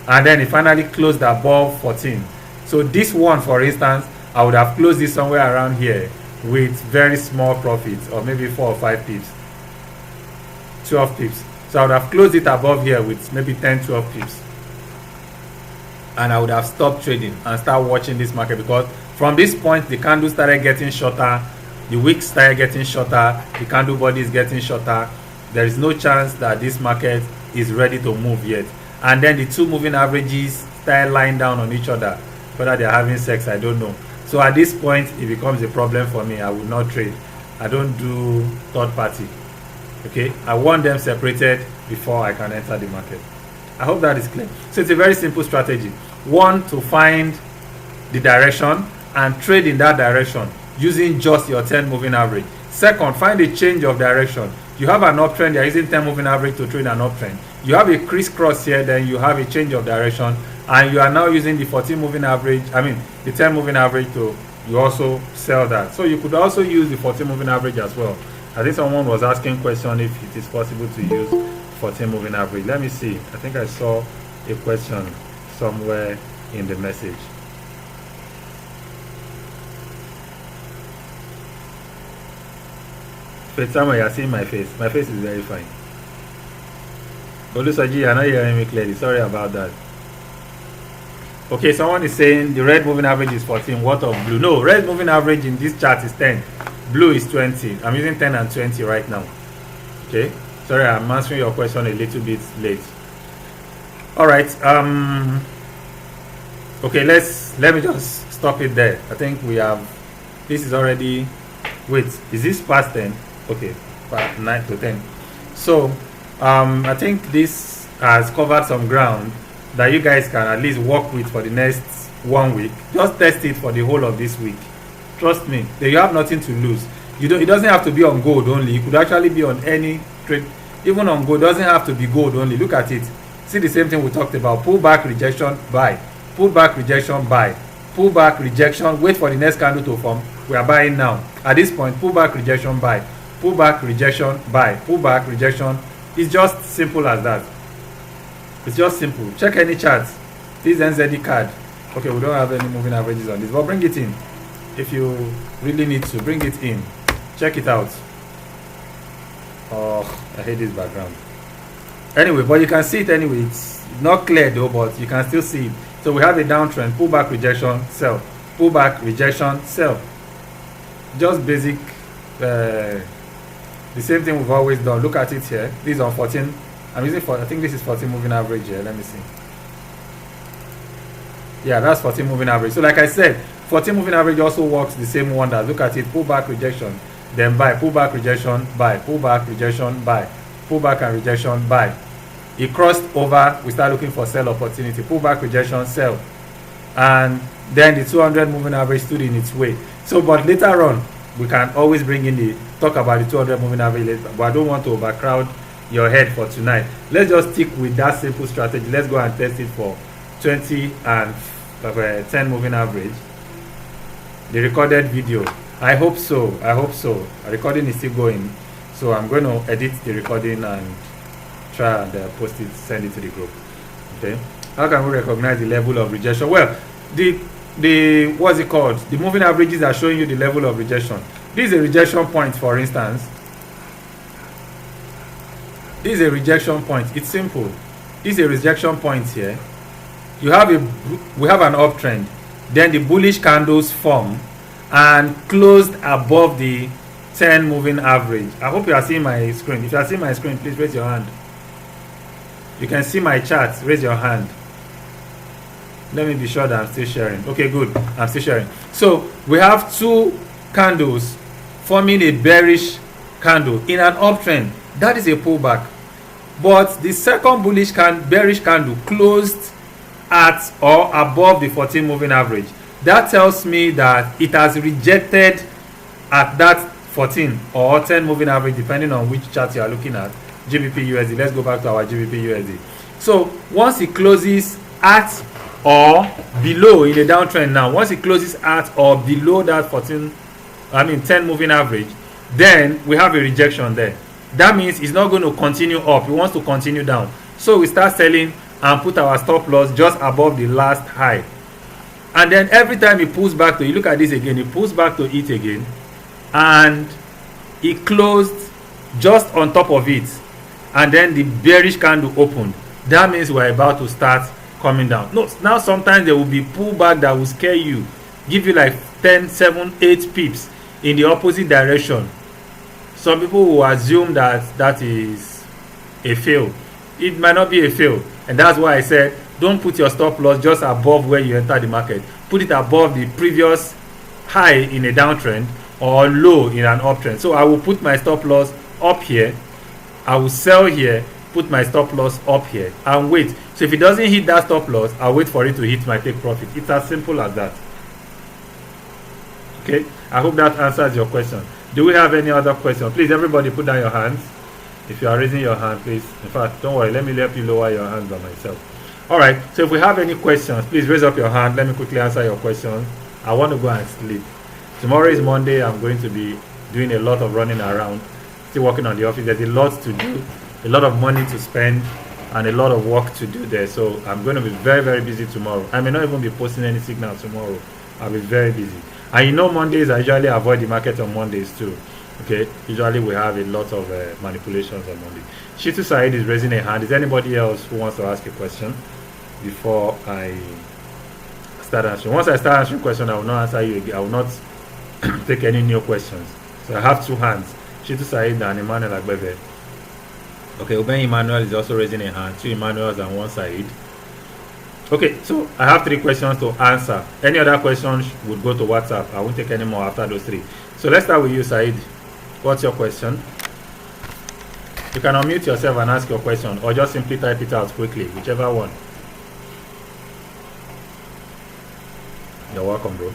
And then it finally closed above 14. So this one, for instance, I would have closed this somewhere around here with very small profits, or maybe 4 or 5 pips, 12 pips. So I would have closed it above here with maybe 10-12 pips, and I would have stopped trading and start watching this market, because from this point the candle started getting shorter, the wick started getting shorter, the candle body is getting shorter. There is no chance that this market is ready to move yet. And then the two moving averages start lying down on each other. Whether they're having sex, I don't know. So at this point, it becomes a problem for me. I will not trade. I don't do third party. Okay, I want them separated before I can enter the market. I hope that is clear. So it's a very simple strategy. One, to find the direction and trade in that direction using just your 10 moving average. Second, find a change of direction. You have an uptrend, you're using 10 moving average to trade an uptrend. You have a crisscross here, then you have a change of direction, and you are now using the 14 moving average, the 10 moving average to you also sell that. So you could also use the 14 moving average as well. I think someone was asking question if it is possible to use 14 moving average. Let me see. I think I saw a question somewhere in the message. First time you are seeing my face. My face is very fine. Olusoji, you are not hearing me clearly. Sorry about that. Okay, someone is saying the red moving average is 14. What of blue? No, red moving average in this chart is 10. Blue is 20. I'm using 10 and 20 right now. Okay, sorry, I'm answering your question a little bit late. All right. Okay, let me just stop it there. I think we have. This is already. Wait, is this past 10? Okay, 9 to 10. So, I think this has covered some ground that you guys can at least work with for the next 1 week. Just test it for the whole of this week. Trust me, you have nothing to lose. It doesn't have to be on gold only. It could actually be on any trade. Even on gold, doesn't have to be gold only. Look at it. See the same thing we talked about. Pullback, rejection, buy. Pullback, rejection, buy. Pullback, rejection, wait for the next candle to form. We are buying now. At this point, pullback, rejection, buy. Pullback, rejection, buy. Pullback, rejection. It's just simple as that. It's just simple. Check any chart. This NZD card. Okay, we don't have any moving averages on this, but bring it in. If you really need to, bring it in. Check it out. Oh, I hate this background. Anyway, but you can see it anyway. It's not clear though, but you can still see it. So we have a downtrend. Pullback, rejection, sell. Pullback, rejection, sell. Just basic. The same thing we've always done. Look at it here. This is on 14. I'm using I think this is 14 moving average here. Let me see. Yeah, that's 14 moving average. So like I said, 14 moving average also works the same wonders. Look at it. Pullback, rejection, then buy. Pullback, rejection, buy. Pullback, rejection, buy. Pullback and rejection, buy. It crossed over. We start looking for sell opportunity. Pullback, rejection, sell. And then the 200 moving average stood in its way. So, but later on, we can always bring in talk about the 200 moving average later. But I don't want to overcrowd your head for tonight. Let's just stick with that simple strategy. Let's go and test it for 20 and 10 moving average. The recorded video. I hope so. I hope so. The recording is still going. So I'm going to edit the recording and try and post it, send it to the group. Okay. How can we recognize the level of rejection? Well, the what's it called? The moving averages are showing you the level of rejection. This is a rejection point, for instance. This is a rejection point. It's simple. This is a rejection point here. We have an uptrend. Then the bullish candles form and closed above the 10 moving average. I hope you are seeing my screen. If you are seeing my screen, please raise your hand. You can see my chart. Raise your hand. Let me be sure that I'm still sharing. Okay, good. I'm still sharing. So we have two candles forming a bearish candle in an uptrend. That is a pullback. But the second bearish candle closed at or above the 14 moving average. That tells me that it has rejected at that 14 or 10 moving average, depending on which chart you are looking at. GBP USD. Let's go back to our GBP USD. So once it closes at or below in a downtrend now, once it closes at or below that 10 moving average, then we have a rejection there. That means it's not going to continue up. It wants to continue down. So we start selling and put our stop loss just above the last high. And then every time it pulls back to, you look at this again, it pulls back to it again. And it closed just on top of it. And then the bearish candle opened. That means we're about to start coming down. No, now sometimes there will be pullback that will scare you. Give you like 10, 7, 8 pips in the opposite direction. Some people will assume that that is a fail. It might not be a fail. And that's why I said, don't put your stop loss just above where you enter the market. Put it above the previous high in a downtrend or low in an uptrend. So I will put my stop loss up here. I will sell here, put my stop loss up here and wait. So if it doesn't hit that stop loss, I'll wait for it to hit my take profit. It's as simple as that. Okay, I hope that answers your question. Do we have any other questions? Please, everybody put down your hands. If you are raising your hand, please. In fact, don't worry, let me help you lower your hands by myself. All right, so if we have any questions, please raise up your hand. Let me quickly answer your question. I want to go and sleep. Tomorrow is Monday. I'm going to be doing a lot of running around, still working on the office. There's a lot to do, a lot of money to spend, and a lot of work to do there. So I'm going to be very, very busy tomorrow. I may not even be posting any signal tomorrow. I'll be very busy. And you know, Mondays, I usually avoid the market on Mondays too. Okay, usually we have a lot of manipulations on Monday. Shitu Said is raising a hand. Is there anybody else who wants to ask a question before I start answering? Once I start answering questions, I will not answer you again. I will not take any new questions. So I have two hands, Shitu Said and Emmanuel Agbebe. Okay, Uben Emmanuel is also raising a hand. Two Emmanuels and one Said. Okay, so I have three questions to answer. Any other questions would go to WhatsApp. I won't take any more after those three. So let's start with you, Said. What's your question? You can unmute yourself and ask your question, or just simply type it out quickly, whichever one. You're welcome, bro.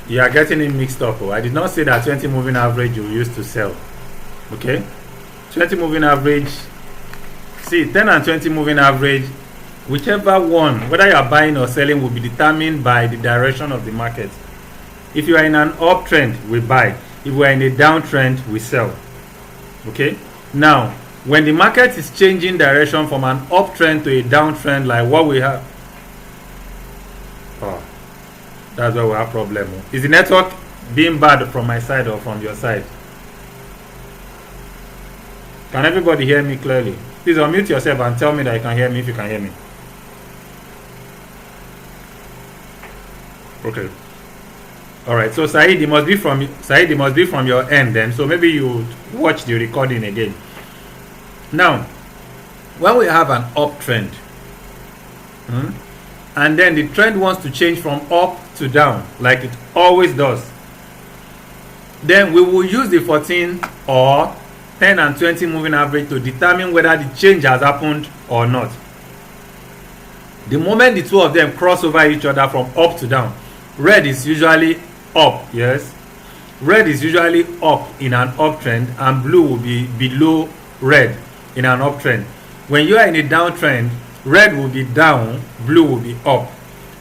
You are getting it mixed up. I did not say that 20 moving average you used to sell. Okay? 20 moving average. See, 10 and 20 moving average, whichever one, whether you are buying or selling, will be determined by the direction of the market. If you are in an uptrend, we buy. If we are in a downtrend, we sell. Okay? Now, when the market is changing direction from an uptrend to a downtrend, like what we have, that's where we have problem. Is the network being bad from my side or from your side? Can everybody hear me clearly? Please unmute yourself and tell me that you can hear me if you can hear me. Okay. Alright, so Said, it must be from your end then. So maybe you watch the recording again. Now, when we have an uptrend, and then the trend wants to change from up to down, like it always does, then we will use the 14 or 10 and 20 moving average to determine whether the change has happened or not. The moment the two of them cross over each other from up to down, red is usually up, yes, red is usually up in an uptrend, and blue will be below red in an uptrend. When you are in a downtrend, red will be down, blue will be up.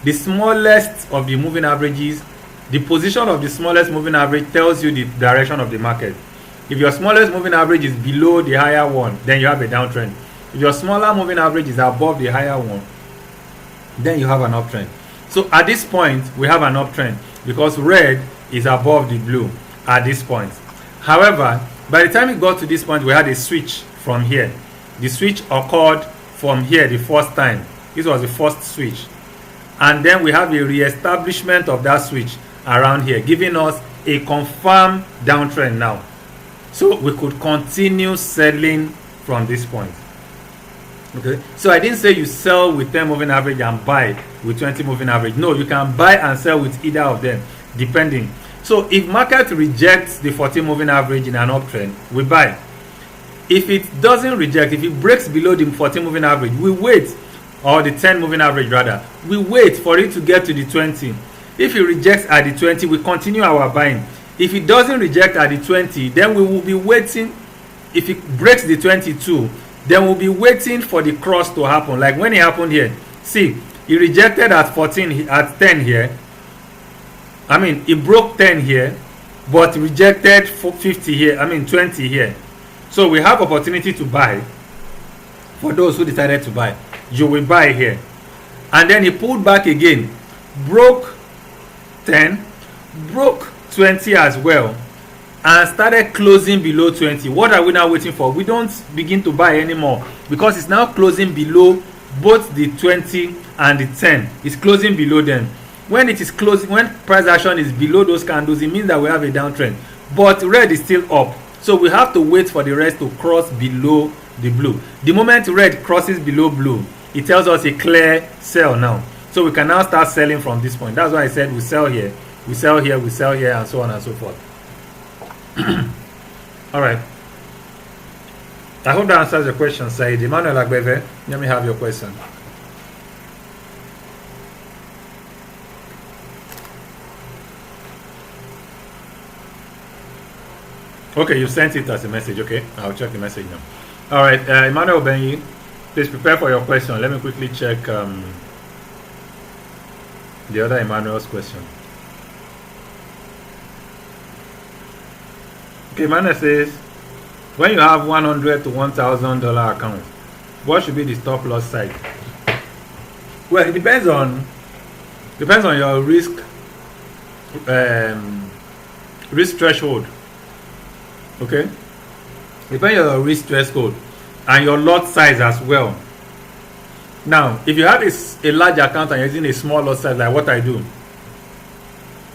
The smallest of the moving averages, the position of the smallest moving average tells you the direction of the market. If your smallest moving average is below the higher one, then you have a downtrend. If your smaller moving average is above the higher one, then you have an uptrend. So at this point, we have an uptrend because red is above the blue at this point. However, by the time it got to this point, we had a switch from here. The switch occurred from here the first time. This was the first switch. And then we have a re-establishment of that switch around here, giving us a confirmed downtrend now. So we could continue selling from this point. Okay, so I didn't say you sell with 10 moving average and buy with 20 moving average. No, you can buy and sell with either of them, depending. So if market rejects the 14 moving average in an uptrend, we buy. If it doesn't reject, if it breaks below the 14 moving average, we wait, or the 10 moving average rather, we wait for it to get to the 20. If it rejects at the 20, we continue our buying. If it doesn't reject at the 20, then we will be waiting. If it breaks the 22, then we'll be waiting for the cross to happen. Like when it happened here, see, it rejected at 14, at 10 here. I mean, it broke 10 here, but rejected 50 here, 20 here. So we have opportunity to buy. For those who decided to buy, you will buy here. And then he pulled back again, broke 10, broke 20 as well, and started closing below 20. What are we now waiting for? We don't begin to buy anymore because it's now closing below both the 20 and the 10. It's closing below them. When it is closing, when price action is below those candles, it means that we have a downtrend. But red is still up. So we have to wait for the rest to cross below the blue. The moment red crosses below blue, it tells us a clear sell now. So we can now start selling from this point. That's why I said we sell here, we sell here, we sell here, and so on and so forth. All right. I hope that answers your question, Said. Emmanuel Agbeve, let me have your question. Okay, you sent it as a message. Okay, I'll check the message now. All right, Emmanuel Benyi, please prepare for your question. Let me quickly check the other Emmanuel's question. Okay, Emmanuel says, when you have $100 to $1,000 account, what should be the stop loss size? Well, it depends on your risk threshold. Okay, depending on your risk threshold and your lot size as well. Now, if you have a large account and you're using a small lot size, like what I do,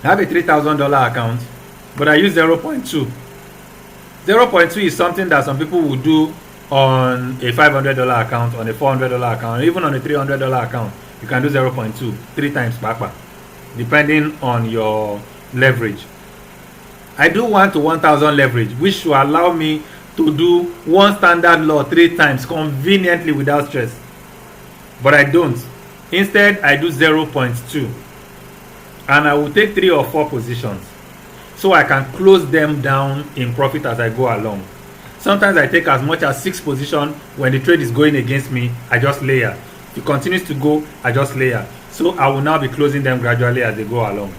I have a $3,000 account, but I use 0.2. 0.2 is something that some people will do on a $500 account, on a $400 account, even on a $300 account. You can do 0.2 3 times back, depending on your leverage. I do 1 to 1,000 leverage, which will allow me to do one standard lot 3 times conveniently without stress. But I don't. Instead, I do 0.2, and I will take 3 or 4 positions so I can close them down in profit as I go along. Sometimes I take as much as 6 positions. When the trade is going against me, I just layer. If it continues to go, I just layer. So I will now be closing them gradually as they go along.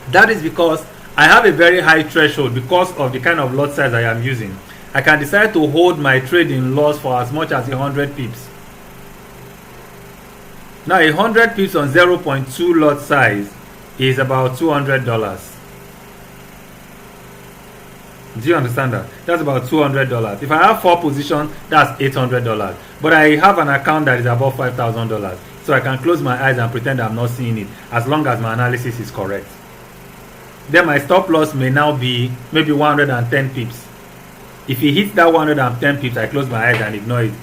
That is because I have a very high threshold because of the kind of lot size I am using. I can decide to hold my trading loss for as much as 100 pips. Now 100 pips on 0.2 lot size is about $200. Do you understand that? That's about $200. If I have 4 positions, that's $800. But I have an account that is above $5,000. So I can close my eyes and pretend I'm not seeing it as long as my analysis is correct. Then my stop loss may now be maybe 110 pips. If it hits that 110 pips, I close my eyes and ignore it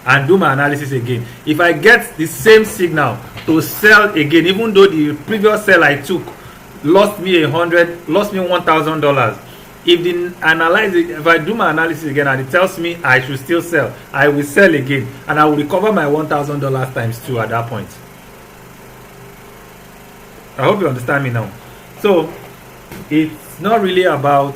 and do my analysis again. If I get the same signal to sell again, even though the previous sell I took lost me $1,000, if I do my analysis again and it tells me I should still sell, I will sell again and I will recover my $1,000 times 2 at that point. I hope you understand me now. So it's not really about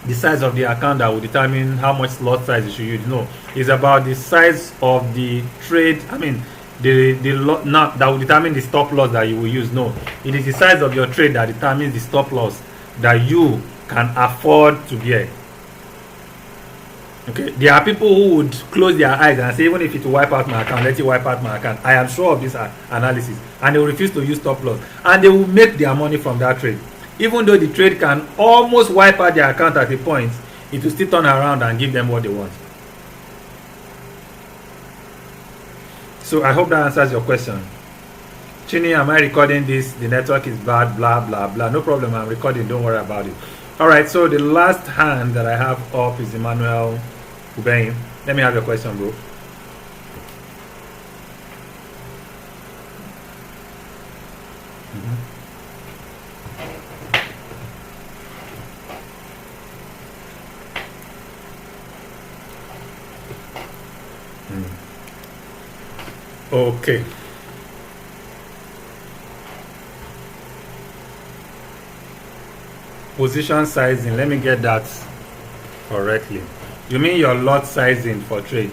the size of the account that will determine how much lot size you should use. No, it's about the size of the trade. I mean, the lot not that will determine the stop loss that you will use. No, it is the size of your trade that determines the stop loss that you can afford to bear. Okay, there are people who would close their eyes and say, even if it will wipe out my account, let it wipe out my account. I am sure of this analysis, and they will refuse to use stop loss, and they will make their money from that trade. Even though the trade can almost wipe out their account at a point, it will still turn around and give them what they want. So I hope that answers your question. Chini, am I recording this? The network is bad, blah, blah, blah. No problem, I'm recording, don't worry about it. All right, so the last hand that I have up is Emmanuel Ubein. Let me have your question, bro. Okay. Position sizing, let me get that correctly. You mean your lot sizing for trade?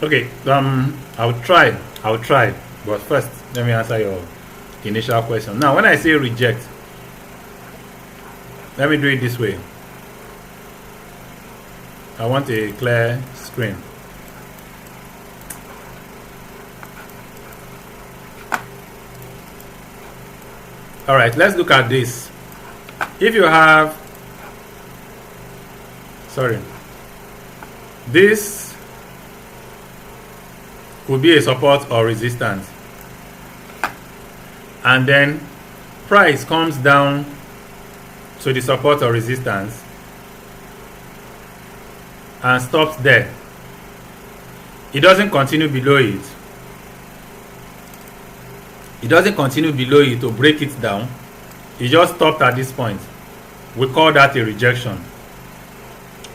Okay, I'll try, but first let me answer your initial question. Now, when I say reject, let me do it this way. I want a clear screen. All right, let's look at this. If you have, this could be a support or resistance, and then price comes down to the support or resistance and stops there. It doesn't continue below it. It doesn't continue below it to break it down. It just stopped at this point. We call that a rejection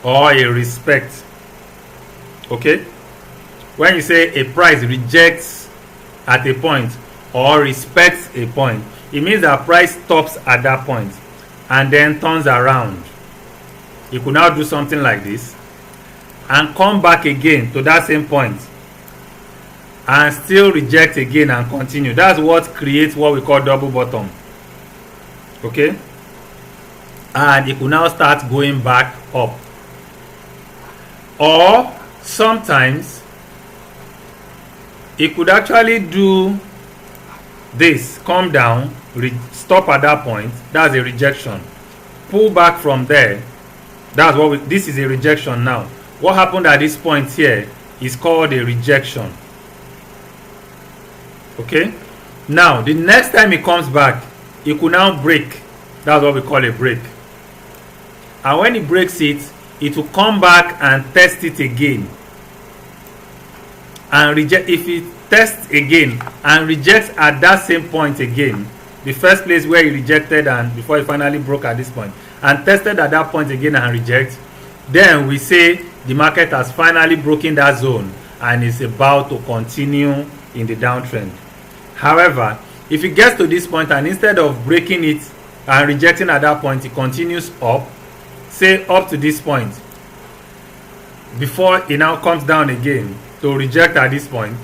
or a respect. Okay? When you say a price rejects at a point or respects a point, it means that price stops at that point and then turns around. You could now do something like this and come back again to that same point and still reject again and continue. That's what creates what we call double bottom. Okay? And it could now start going back up. Or sometimes it could actually do this, come down, stop at that point. That's a rejection. Pull back from there. That's what this is a rejection now. What happened at this point here is called a rejection. Okay? Now, the next time it comes back, it could now break. That's what we call a break. And when it breaks it, it will come back and test it again. And reject. If it tests again and rejects at that same point again, the first place where it rejected and before it finally broke at this point, and tested at that point again and reject, then we say the market has finally broken that zone and is about to continue in the downtrend. However, if it gets to this point and instead of breaking it and rejecting at that point, it continues up, say up to this point, before it now comes down again to reject at this point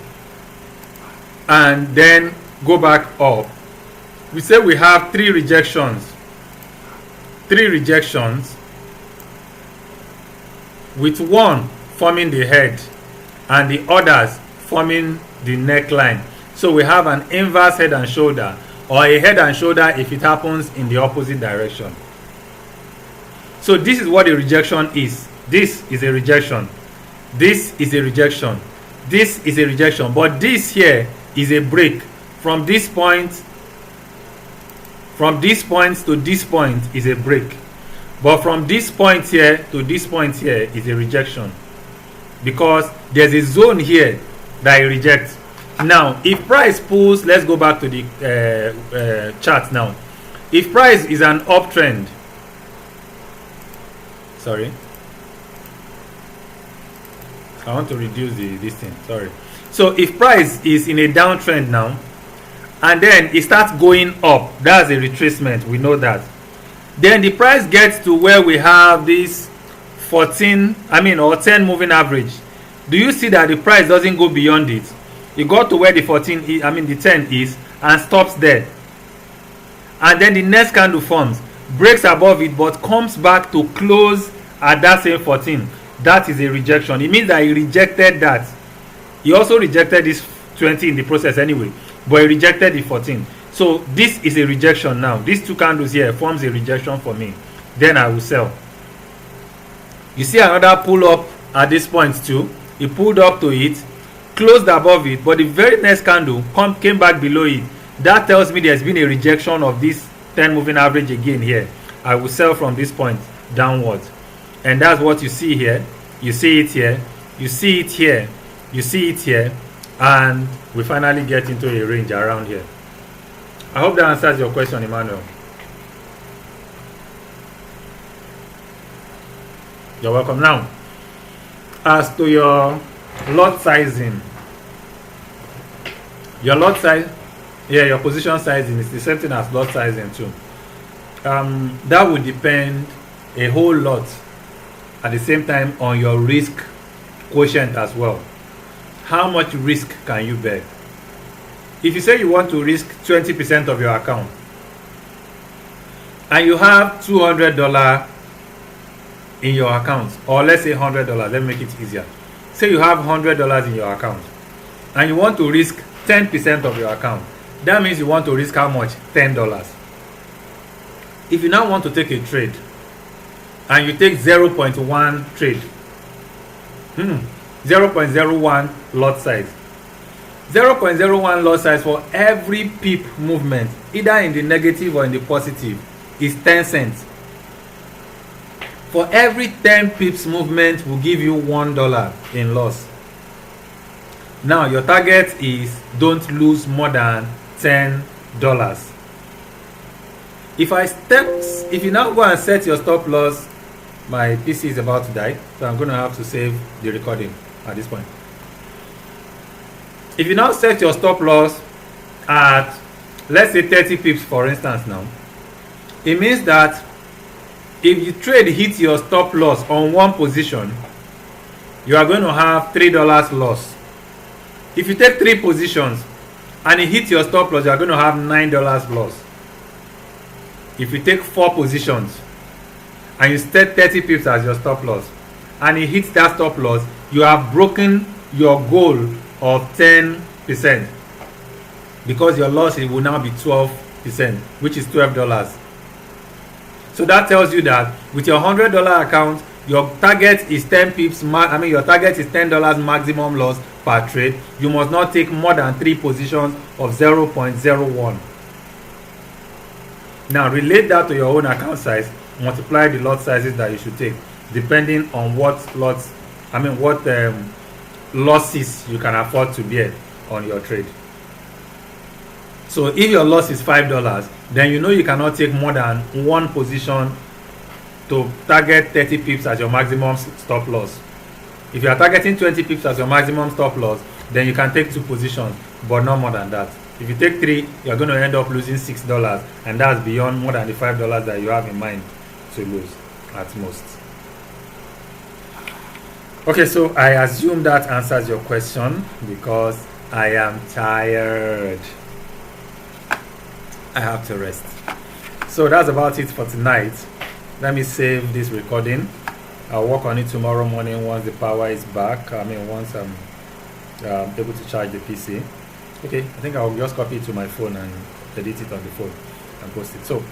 and then go back up, we say we have three rejections with one forming the head and the others forming the neckline. So we have an inverse head and shoulder, or a head and shoulder if it happens in the opposite direction. So this is what a rejection is. This is a rejection. This is a rejection. This is a rejection. But this here is a break. From this point to this point is a break. But from this point here to this point here is a rejection. Because there's a zone here that it rejects. Now, if price pulls, let's go back to the chart now. If price is an uptrend, I want to reduce this thing. So if price is in a downtrend now, and then it starts going up, that's a retracement. We know that. Then the price gets to where we have this 10 moving average. Do you see that the price doesn't go beyond it? It got to where the 10 is and stops there. And then the next candle forms, breaks above it, but comes back to close at that same 14. That is a rejection. It means that he rejected that. He also rejected this 20 in the process anyway, but he rejected the 14. So this is a rejection now. These two candles here forms a rejection for me. Then I will sell. You see another pull up at this point too. He pulled up to it, closed above it, but the very next candle came back below it. That tells me there's been a rejection of this 10 moving average again here. I will sell from this point downwards. And that's what you see here. You see it here. You see it here. You see it here. And we finally get into a range around here. I hope that answers your question, Emmanuel. You're welcome. Now, as to your lot sizing, your position sizing is the same thing as lot sizing too. That would depend a whole lot at the same time on your risk quotient as well. How much risk can you bear? If you say you want to risk 20% of your account and you have $200 in your account, or let's say $100, let me make it easier. Say you have $100 in your account and you want to risk 10% of your account. That means you want to risk how much? $10. If you now want to take a trade and you take 0.1 trade, 0.01 lot size. 0.01 lot size for every pip movement, either in the negative or in the positive, is 10 cents. For every 10 pips movement will give you $1 in loss. Now your target is don't lose more than $10. If you now go and set your stop loss, my PC is about to die, so I'm going to have to save the recording at this point. If you now set your stop loss at, let's say 30 pips for instance now, it means that if you trade hit your stop loss on one position, you are going to have $3 loss. If you take 3 positions and it hits your stop loss, you are going to have $9 loss. If you take 4 positions and you set 30 pips as your stop loss and it hits that stop loss, you have broken your goal of 10%, because your loss will now be 12%, which is $12. So that tells you that with your $100 account, your target is 10 pips. Your target is $10 maximum loss per trade. You must not take more than 3 positions of 0.01. Now relate that to your own account size. Multiply the lot sizes that you should take, depending on what losses you can afford to bear on your trade. So if your loss is $5, then you know you cannot take more than 1 position to target 30 pips as your maximum stop loss. If you are targeting 20 pips as your maximum stop loss, then you can take 2 positions, but not more than that. If you take 3, you're going to end up losing $6, and that's beyond more than the $5 that you have in mind to lose at most. Okay, so I assume that answers your question, because I am tired. I have to rest. So that's about it for tonight. Let me save this recording. I'll work on it tomorrow morning once the power is back. Once I'm able to charge the PC. Okay, I think I'll just copy it to my phone and edit it on the phone and post it. So